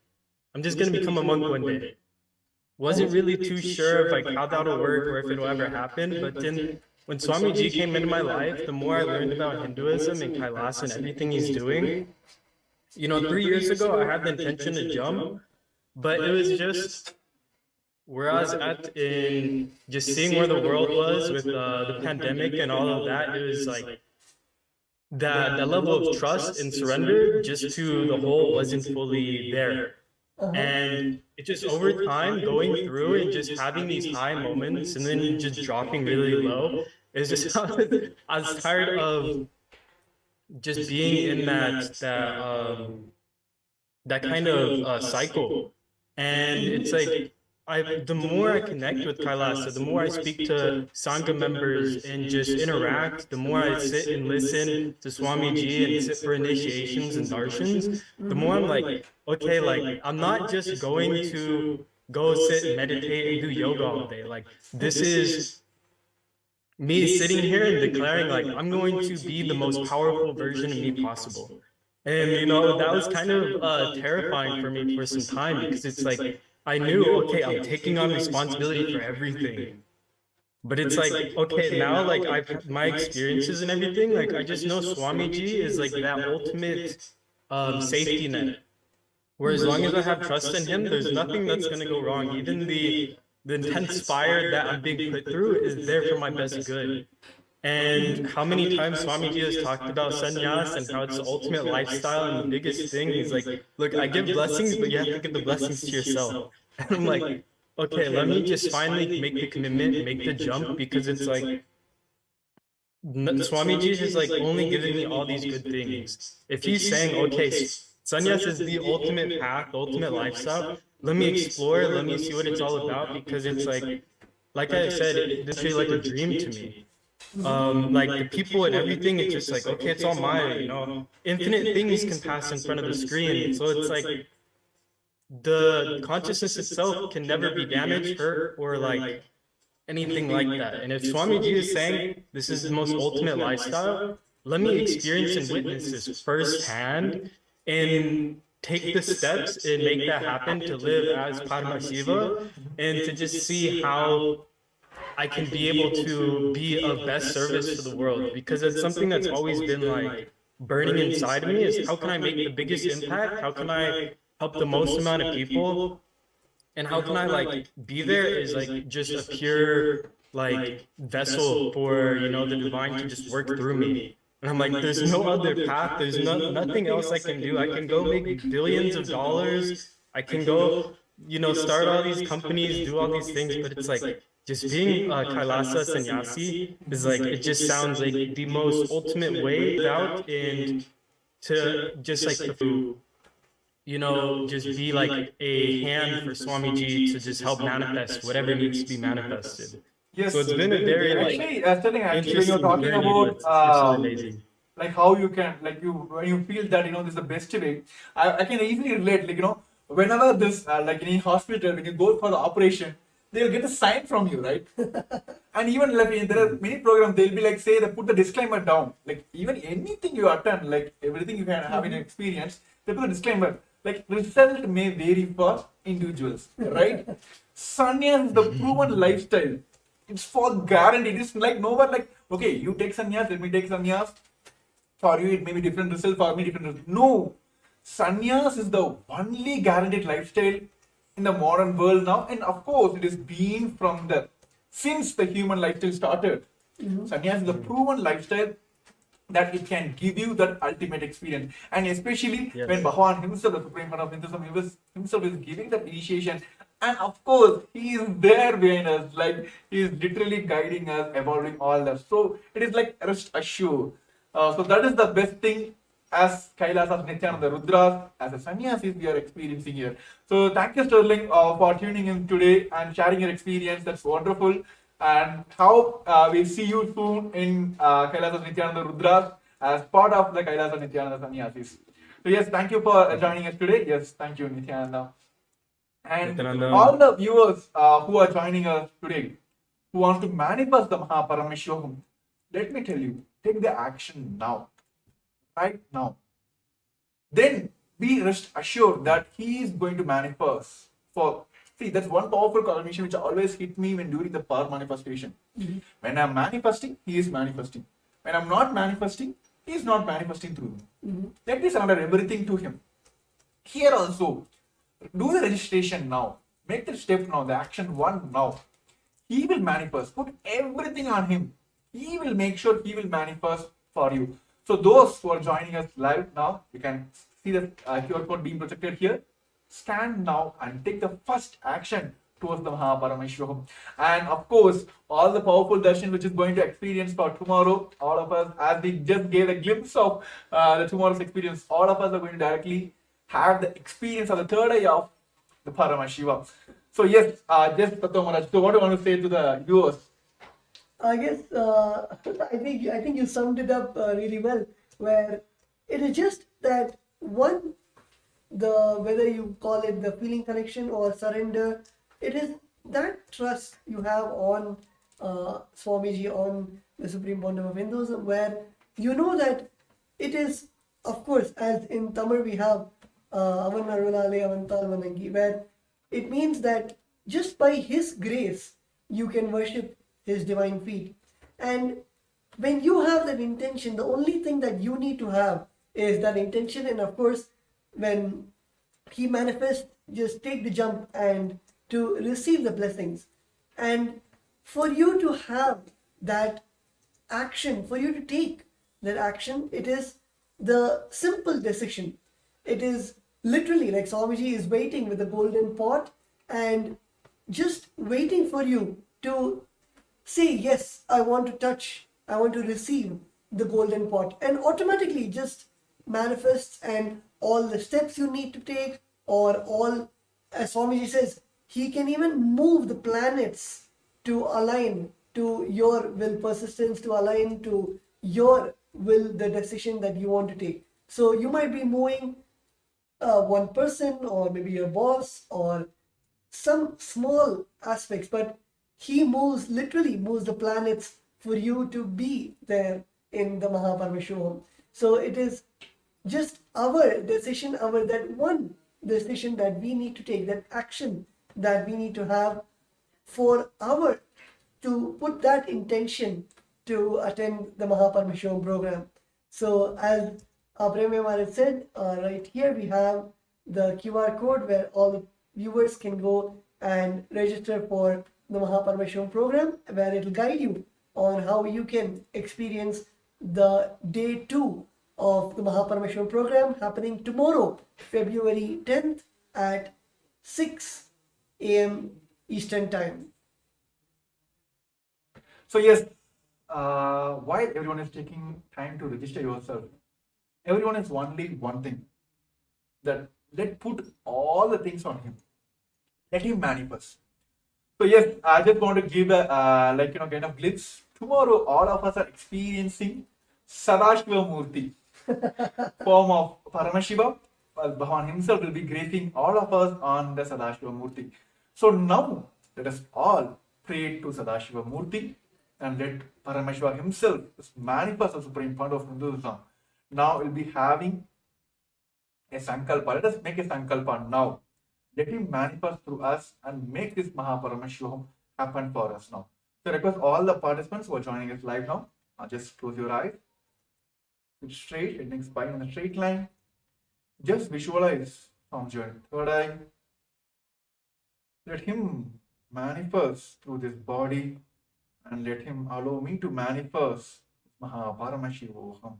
I'm just gonna become a monk one day. Wasn't really too sure of like how that'll work or if it'll ever happen, but then when Swamiji came into my life, the more I learned about Hinduism and Kailasa and everything he's doing, you know, 3 years ago I had the intention to jump, but it was just where I was at in just seeing where the world was with the pandemic and all of that. It was like that level of trust and surrender just to the whole wasn't fully there. And it just over time going through and just having these high moments and then just dropping really low, it's just I was tired of just being in that kind of cycle. And it's like the more I connect with Kailasa, the more I speak to Sangha members and just interact, the more I sit and listen to Swamiji and sit for initiations and darshans, the more I'm like, okay, like I'm not just going to go sit and meditate and do yoga all day. Like this is me sitting here and declaring like I'm going to be the most powerful version of me possible. And you know, that was kind of terrifying for me for some time, because it's like I knew, okay, I'm taking on responsibility for everything. But it's like, okay, now like I've my experiences and everything, like I just know Swamiji is like that ultimate safety net. Where as long as I have trust in him, there's nothing that's gonna go wrong. Even the intense fire that I'm being put through is there for my best good. And how many times Swamiji has talked about sannyas and how it's the ultimate lifestyle, and the biggest thing is like, look, I give blessings, but you have to give the blessings to yourself. And I'm like, okay, let me just finally make the commitment, make the jump, because it's like, Swamiji has like only given me all these good things. If he's saying, okay, sannyas is the ultimate path, the ultimate lifestyle, let me explore, let me see what it's all about, because it's like I said, it's really like a dream to me. Like the people and everything, it's just like, okay, it's all mine, you know, infinite things can pass in front of the screen. So it's like the consciousness itself can never be damaged, hurt, or like anything like that. And if Swamiji is saying this is the most ultimate lifestyle, let me experience and witness this firsthand and take the steps and make that happen, to live as Paramashivam and to just see how I can be able to be of best service to the world. Because it's something that's always been like burning inside of me, is how can I make the biggest impact? How can I help the most amount of people? And how can I like be there is like just a pure like vessel for, you know, the divine to just work through me. And I'm like, there's no other path. There's nothing else I can do. I can go make billions of dollars. I can go, you know, start all these companies, do all these things. But it's like, just being a Kailasa sannyasi is like, it just sounds like the most ultimate way out, and to just like, you know, just be like a hand for Swamiji to just help manifest whatever needs to be manifested. Yes. So it's been a very like, actually, when you're talking journey, about it's so amazing. like how you can, like when you feel that, you know, this is the best way, I can easily relate, like, you know, whenever this, like in a hospital, when you go for the operation, they'll get a sign from you, right? And even like there are many programs, they'll be like, say, they put the disclaimer down. Like even anything you attend, like everything you can have in experience, they put a disclaimer. Like result may vary for individuals, right? Sannyas is the proven lifestyle. It's for guaranteed. It's like no one like, okay, you take sannyas, let me take sannyas. For you, it may be different result. For me, different result. No, sannyas is the only guaranteed lifestyle in the modern world now, and of course, it is been from the since the human lifestyle started. Sannyas is the proven lifestyle that it can give you that ultimate experience, and especially when Bhagavan himself, the Supreme Lord of Hinduism, himself is giving that initiation, and of course, he is there behind us, like he is literally guiding us, evolving all that. So it is like rest assured. So that is the best thing as Kailasas, Nithyananda, Rudras, as a sannyasis we are experiencing here. So thank you, Sterling, for tuning in today and sharing your experience. That's wonderful. And how we'll see you soon in Kailasas, Nithyananda, Rudras as part of the Kailasas, Nithyananda sannyasis. So yes, thank you for joining us today. Yes, thank you, Nithyananda. And Nithyananda. all the viewers who are joining us today, who want to manifest the Paramashivam, let me tell you, take the action now, right now. Then be rest assured that he is going to manifest. For see, that's one powerful confirmation which always hit me when during the power manifestation. When I'm manifesting, he is manifesting. When I'm not manifesting, he is not manifesting through me. Let me surrender everything to him. Here also, do the registration now. Make the step now, the action one now. He will manifest. Put everything on him. He will make sure he will manifest for you. So those who are joining us live now, you can see the QR code being projected here. Scan now and take the first action towards the Paramashivam. And of course, all the powerful darshan which is going to experience for tomorrow, all of us, as we just gave a glimpse of the tomorrow's experience, all of us are going to directly have the experience of the third eye of the Paramashiva. So yes, just Tattva Maharaj, so what do you want to say to the viewers? I guess I think you summed it up really well. Where it is just that one, the whether you call it the feeling connection or surrender, it is that trust you have on Swamiji, on the Supreme Bondam of Hinduism, where you know that it is, of course, as in Tamil we have Avan Arunale Avantal Vanangi, where it means that just by his grace you can worship his divine feet. And when you have that intention, the only thing that you need to have is that intention. And of course, when he manifests, just take the jump and to receive the blessings. And for you to have that action, for you to take that action, it is the simple decision. It is literally like Swamiji is waiting with the golden pot and just waiting for you to say, yes, I want to touch, I want to receive the golden pot, and automatically just manifests. And all the steps you need to take, or all, as Swamiji says, he can even move the planets to align to your will, persistence to align to your will, the decision that you want to take. So you might be moving one person, or maybe your boss, or some small aspects, but he moves, literally moves the planets for you to be there in the Paramashivam. So it is just our decision, that one decision that we need to take, that action that we need to have for to put that intention to attend the Paramashivam program. So as Premya Maharaj said, right here we have the QR code where all the viewers can go and register for the Paramashivam program, where it will guide you on how you can experience the day 2 of the Paramashivam program happening tomorrow, February 10th at 6 a.m. Eastern Time. So yes, why everyone is taking time to register yourself? Everyone is only one thing, that let put all the things on him. Let him manifest. So yes, I just want to give a kind of glimpse. Tomorrow, all of us are experiencing Sadashiva Murti, form of Paramashiva, Bhagavan himself will be gracing all of us on the Sadashiva Murti. So now let us all pray to Sadashiva Murti and let Paramashiva himself manifest the supreme point of Hinduism. Now we'll be having a sankalpa. Let us make a sankalpa now. Let him manifest through us and make this Mahaparamashivam happen for us now. So I request all the participants who are joining us live now, just close your eyes, sit straight, head next spine in a straight line. Just visualize from your third eye. Let him manifest through this body and let him allow me to manifest Mahaparamashivoham.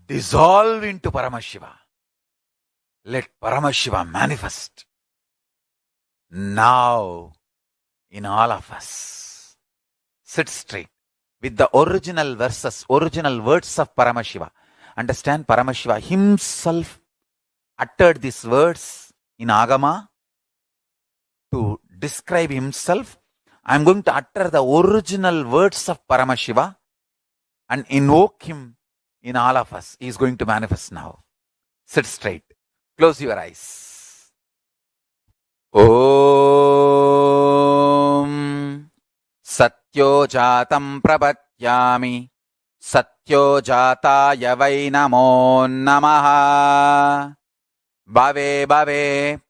Dissolve into Paramashiva. Let Paramashiva manifest now in all of us. Sit straight with the original verses, original words of Paramashiva. Understand, Paramashiva himself uttered these words in Agama to describe himself. I am going to utter the original words of Paramashiva and invoke him in all of us. He is going to manifest now. Sit straight. Close your eyes. Om Satyo Jatam Prapatyami Satyo Jataya Vai Namo Namaha Bhave Bhave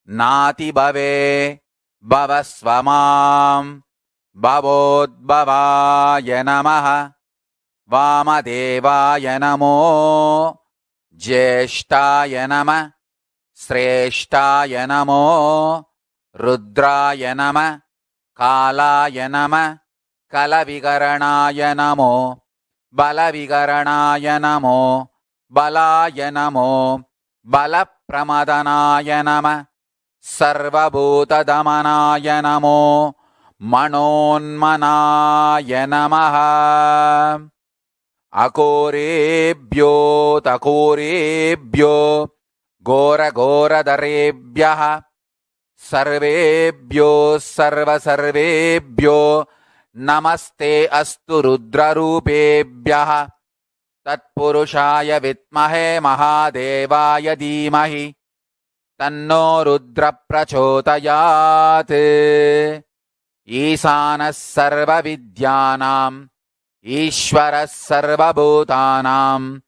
Nati Bhave Bhavasvamam Bhavodbhavaya Namaha Vamadevaya Namo Jyeshtaya Nama Sreshtaya Namo Rudraya Nama Kalaya Nama Kalavigaranaya Namo Balavigaranaya Namo Balaya Namo Balapramadhanaya Nama Sarvabhuta Damanaya Namo Manonmanaya Namaha Akorebhyo takorebhyo Gora Gora Darebhyaha Sarvebhyo Sarva Sarvebhyo Namaste Astu Rudra Rupebhyaha Tatpurushaya Vitmahe Mahadevaya Dhimahi Tanno Rudra Prachodayat Isanas Sarva Vidyanam Ishvara Sarva Bhutanam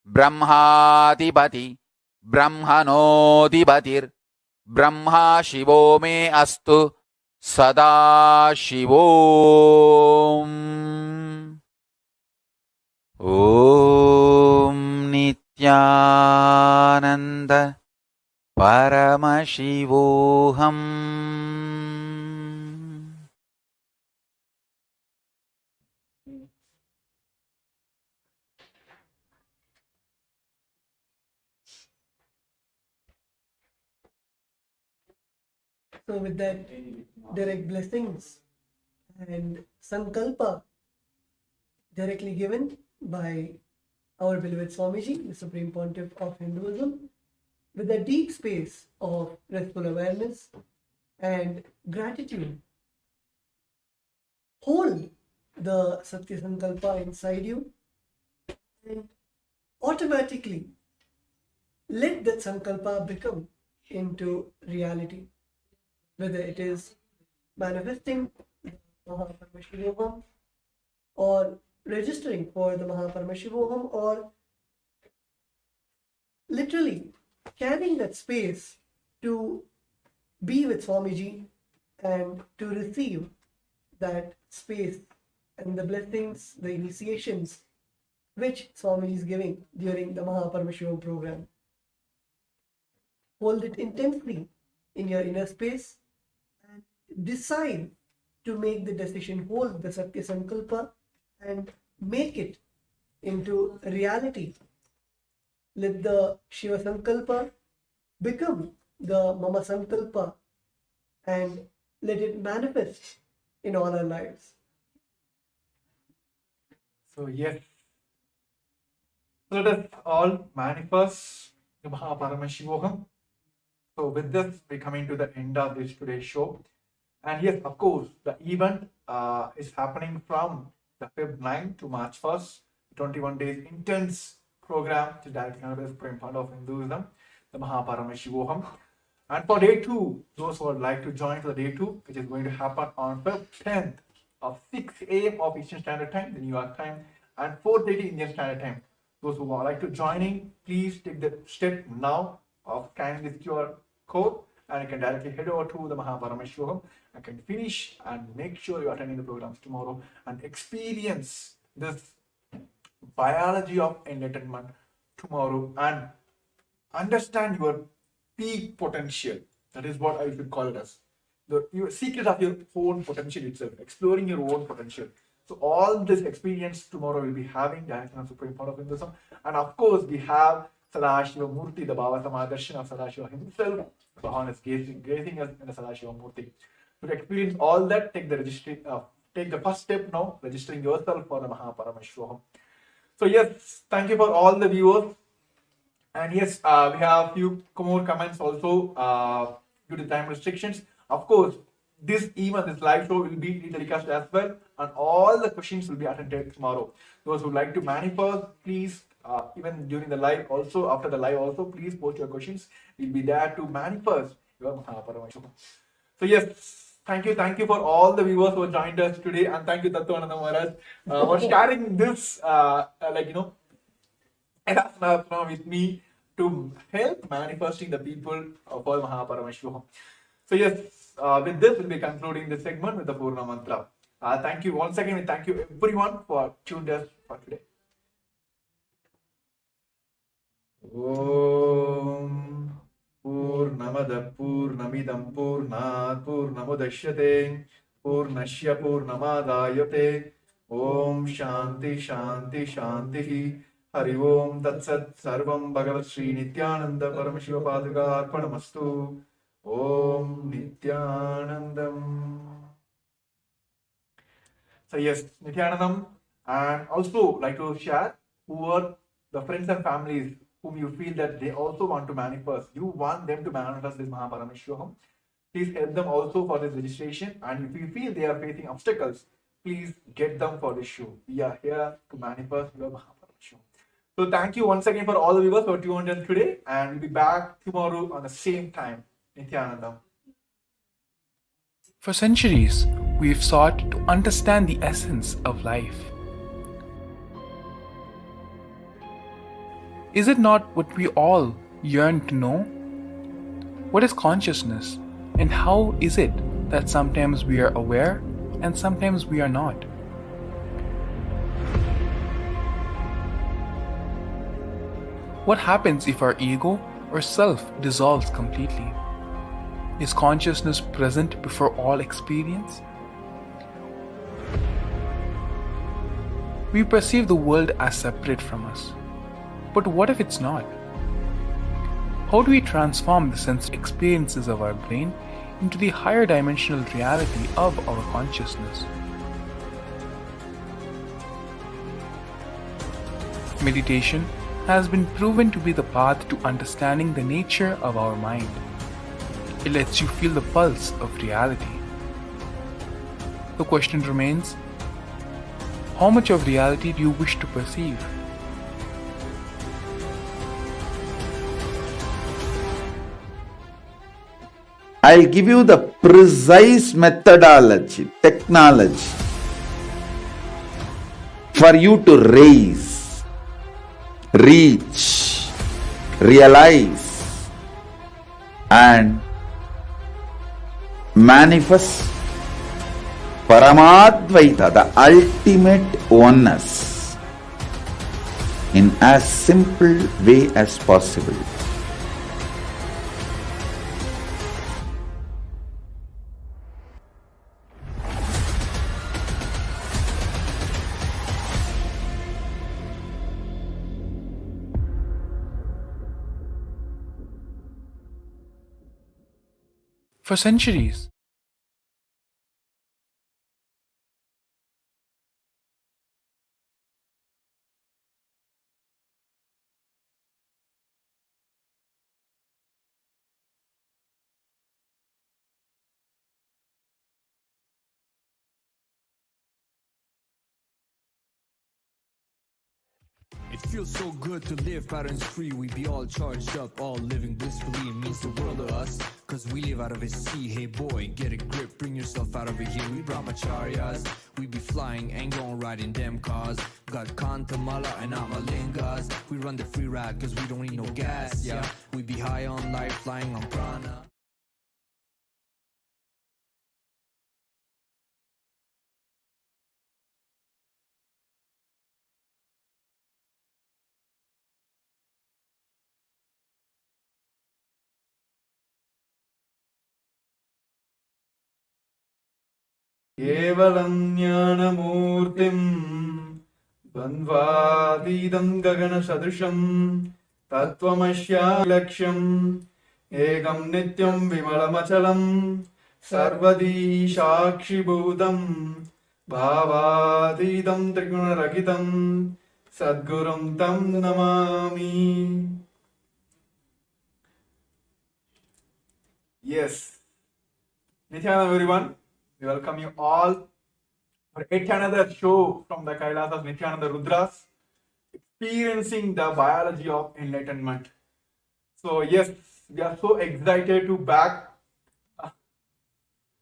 Brahmadipati Brahmanodipatir Brahma Shivo me astu Sada Shivom. Om Nithyananda Paramashivoham. So with that direct blessings and sankalpa directly given by our beloved Swamiji, the Supreme Pontiff of Hinduism, with a deep space of restful awareness and gratitude, hold the Satya Sankalpa inside you and automatically let that Sankalpa become into reality. Whether it is manifesting Mahaparamashivoham or registering for the Mahaparamashivoham or literally carrying that space to be with Swamiji and to receive that space and the blessings, the initiations which Swamiji is giving during the Mahaparamashivam program. Hold it intensely in your inner space and decide to make the decision, hold the Satya Sankalpa and make it into reality let the Shiva Sankalpa become the Mama Sankalpa and let it manifest in all our lives. So yes, so let us all manifest the Paramashivam. So with this, we're coming to the end of this today's show. And yes, of course, the event is happening from the Feb 9 to March 1st, 21 days intense program to directly connect with Prem Fund of Hinduism, the Paramashivam. And for day 2, those who would like to join for the day 2, which is going to happen on Feb 10th of 6 a.m. of Eastern Standard Time, the New York time, and 4:30 Indian Standard Time. Those who would like to join in, please take the step now of scanning this QR code, and you can directly head over to the Paramashivam and can finish and make sure you're attending the programs tomorrow and experience this biology of enlightenment tomorrow and understand your peak potential. That is what I should call it as. Your secret of your own potential itself, exploring your own potential. So all this experience tomorrow we'll be having directly on Supreme Fund of Hinduism. And of course we have Sadashiva Murti, the Bhava Samadarshan of Sadashiva himself. Bhavan is gazing us in the Sadashiva Murti. So to experience all that, take the first step now, registering yourself for the Paramashivam. So yes, thank you for all the viewers. And yes, we have a few more comments also due to time restrictions. Of course, this live show will be telecast as well, and all the questions will be attended tomorrow. Those who like to manifest, please, even during the live, also after the live, also please post your questions. We'll be there to manifest your Paramashivam. So yes, thank you for all the viewers who joined us today, and thank you Nithyananda Maharaj for sharing this, Enlightenment with me to help manifesting the people for Paramashivam. So yes, with this we'll be concluding this segment with the Purna Mantra. Thank you once again, and thank you everyone for tuned us for today. Om Purnamada Purnamidam Purnat Purnamudashyate Purnashya Purnamadayate Om Shanti Shanti Shanti Hari Om Tatsat Sarvam Bhagavat Sri Nithyananda Paramashiva Paduka Arpanamastu. Om Nithyanandam. So yes, Nithyanandam, and also like to share who are the friends and families whom you feel that they also want to manifest. You want them to manifest this Paramashivam. Please help them also for this registration. And if you feel they are facing obstacles, please get them for this show. We are here to manifest your Paramashivam. So thank you once again for all the viewers who are tuned in today, and we'll be back tomorrow on the same time. Nithyananda. For centuries, we've sought to understand the essence of life. Is it not what we all yearn to know? What is consciousness, and how is it that sometimes we are aware and sometimes we are not? What happens if our ego or self dissolves completely? Is consciousness present before all experience? We perceive the world as separate from us. But what if it's not? How do we transform the sense experiences of our brain into the higher dimensional reality of our consciousness? Meditation has been proven to be the path to understanding the nature of our mind. It lets you feel the pulse of reality. The question remains, how much of reality do you wish to perceive? I'll give you the precise methodology, technology for you to raise, reach, realize, and manifest Paramadvaita, the ultimate oneness, in as simple way as possible. For centuries, It feels so good to live patterns free. We be all charged up, all living blissfully. It means the world to us, cause we live out of a sea. Hey boy, get a grip, bring yourself out of here. We brahmacharyas, we be flying and gon' ride in them cars. Got Kantamala and Amalingas. We run the free ride cause we don't need no gas, yeah. We be high on life, flying on prana. केवलं ज्ञानमूर्तिं द्वन्द्वातीतं गगनसदृशं तत्त्वमस्यालक्ष्यम् एकं नित्यं विमलमचलं सर्वदी साक्षिभूतं भावातीतं त्रिगुणरहितं सद्गुरुं तं Namami. Yes. Nithyananda everyone. We welcome you all for yet another show from the Kailasas Nithyananda Rudras, experiencing the biology of enlightenment. So yes, we are so excited to back.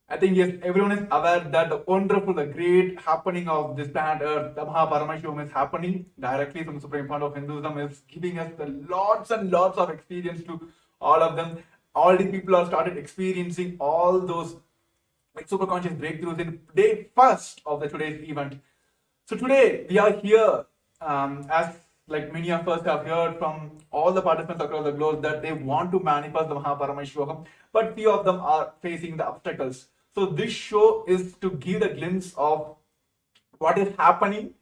I think yes, everyone is aware that the wonderful, the great happening of this planet Earth, the Paramashivam is happening directly from the Supreme Point of Hinduism, is giving us the lots and lots of experience to all of them. All the people have started experiencing all those like super conscious breakthroughs in day first of the today's event. So today we are here, as like many of us have heard from all the participants across the globe that they want to manifest the Paramashivam, but few of them are facing the obstacles. So this show is to give a glimpse of what is happening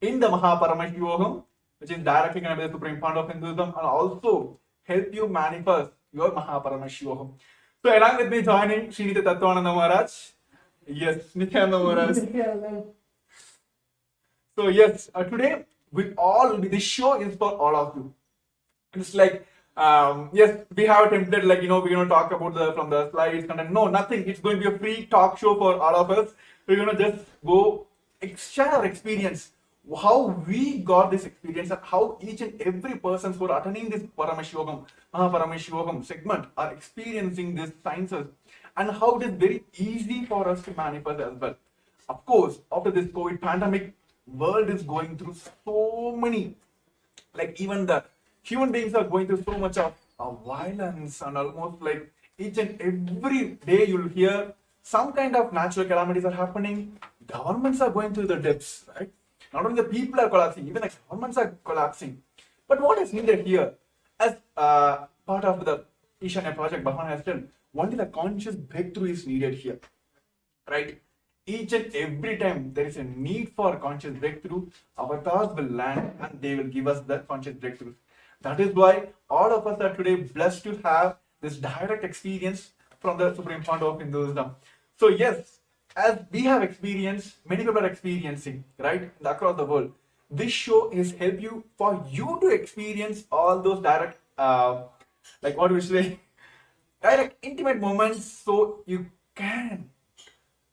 in the Paramashivam, which is directly connected with the Supreme Fund of Hinduism, and also help you manifest your Paramashivam. So along with me joining Sri Nithyananda Maharaj. Yes, Nithyananda Maharaj. So yes, today this show is for all of you. It's like, yes, we have a template like, we're going to talk about from the slides, content. No, nothing. It's going to be a free talk show for all of us. We're going to just go share our experience, how we got this experience, and how each and every person who are attending this Paramashivam segment are experiencing these sciences, and how it is very easy for us to manifest as well. Of course, after this COVID pandemic, world is going through so many, like even the human beings are going through so much of violence, and almost like each and every day you'll hear some kind of natural calamities are happening. Governments are going through the depths, right? Not only the people are collapsing, even the governments are collapsing. But what is needed here, as part of the Ishanya project, Bhavan has done, only the conscious breakthrough is needed here, right? Each and every time there is a need for conscious breakthrough, avatars will land and they will give us that conscious breakthrough. That is why all of us are today blessed to have this direct experience from the Supreme Founder of Hinduism. So yes, as we have experienced, many people are experiencing, right, across the world. This show is help you for you to experience all those direct, like what we say, direct intimate moments, so you can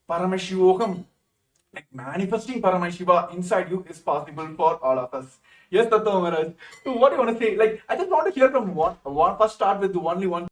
Paramashivam, like manifesting Paramashiva inside you is possible for all of us. Yes, Tattva Maharaj. So what do you want to say? Like, I just want to hear from first start with the only one.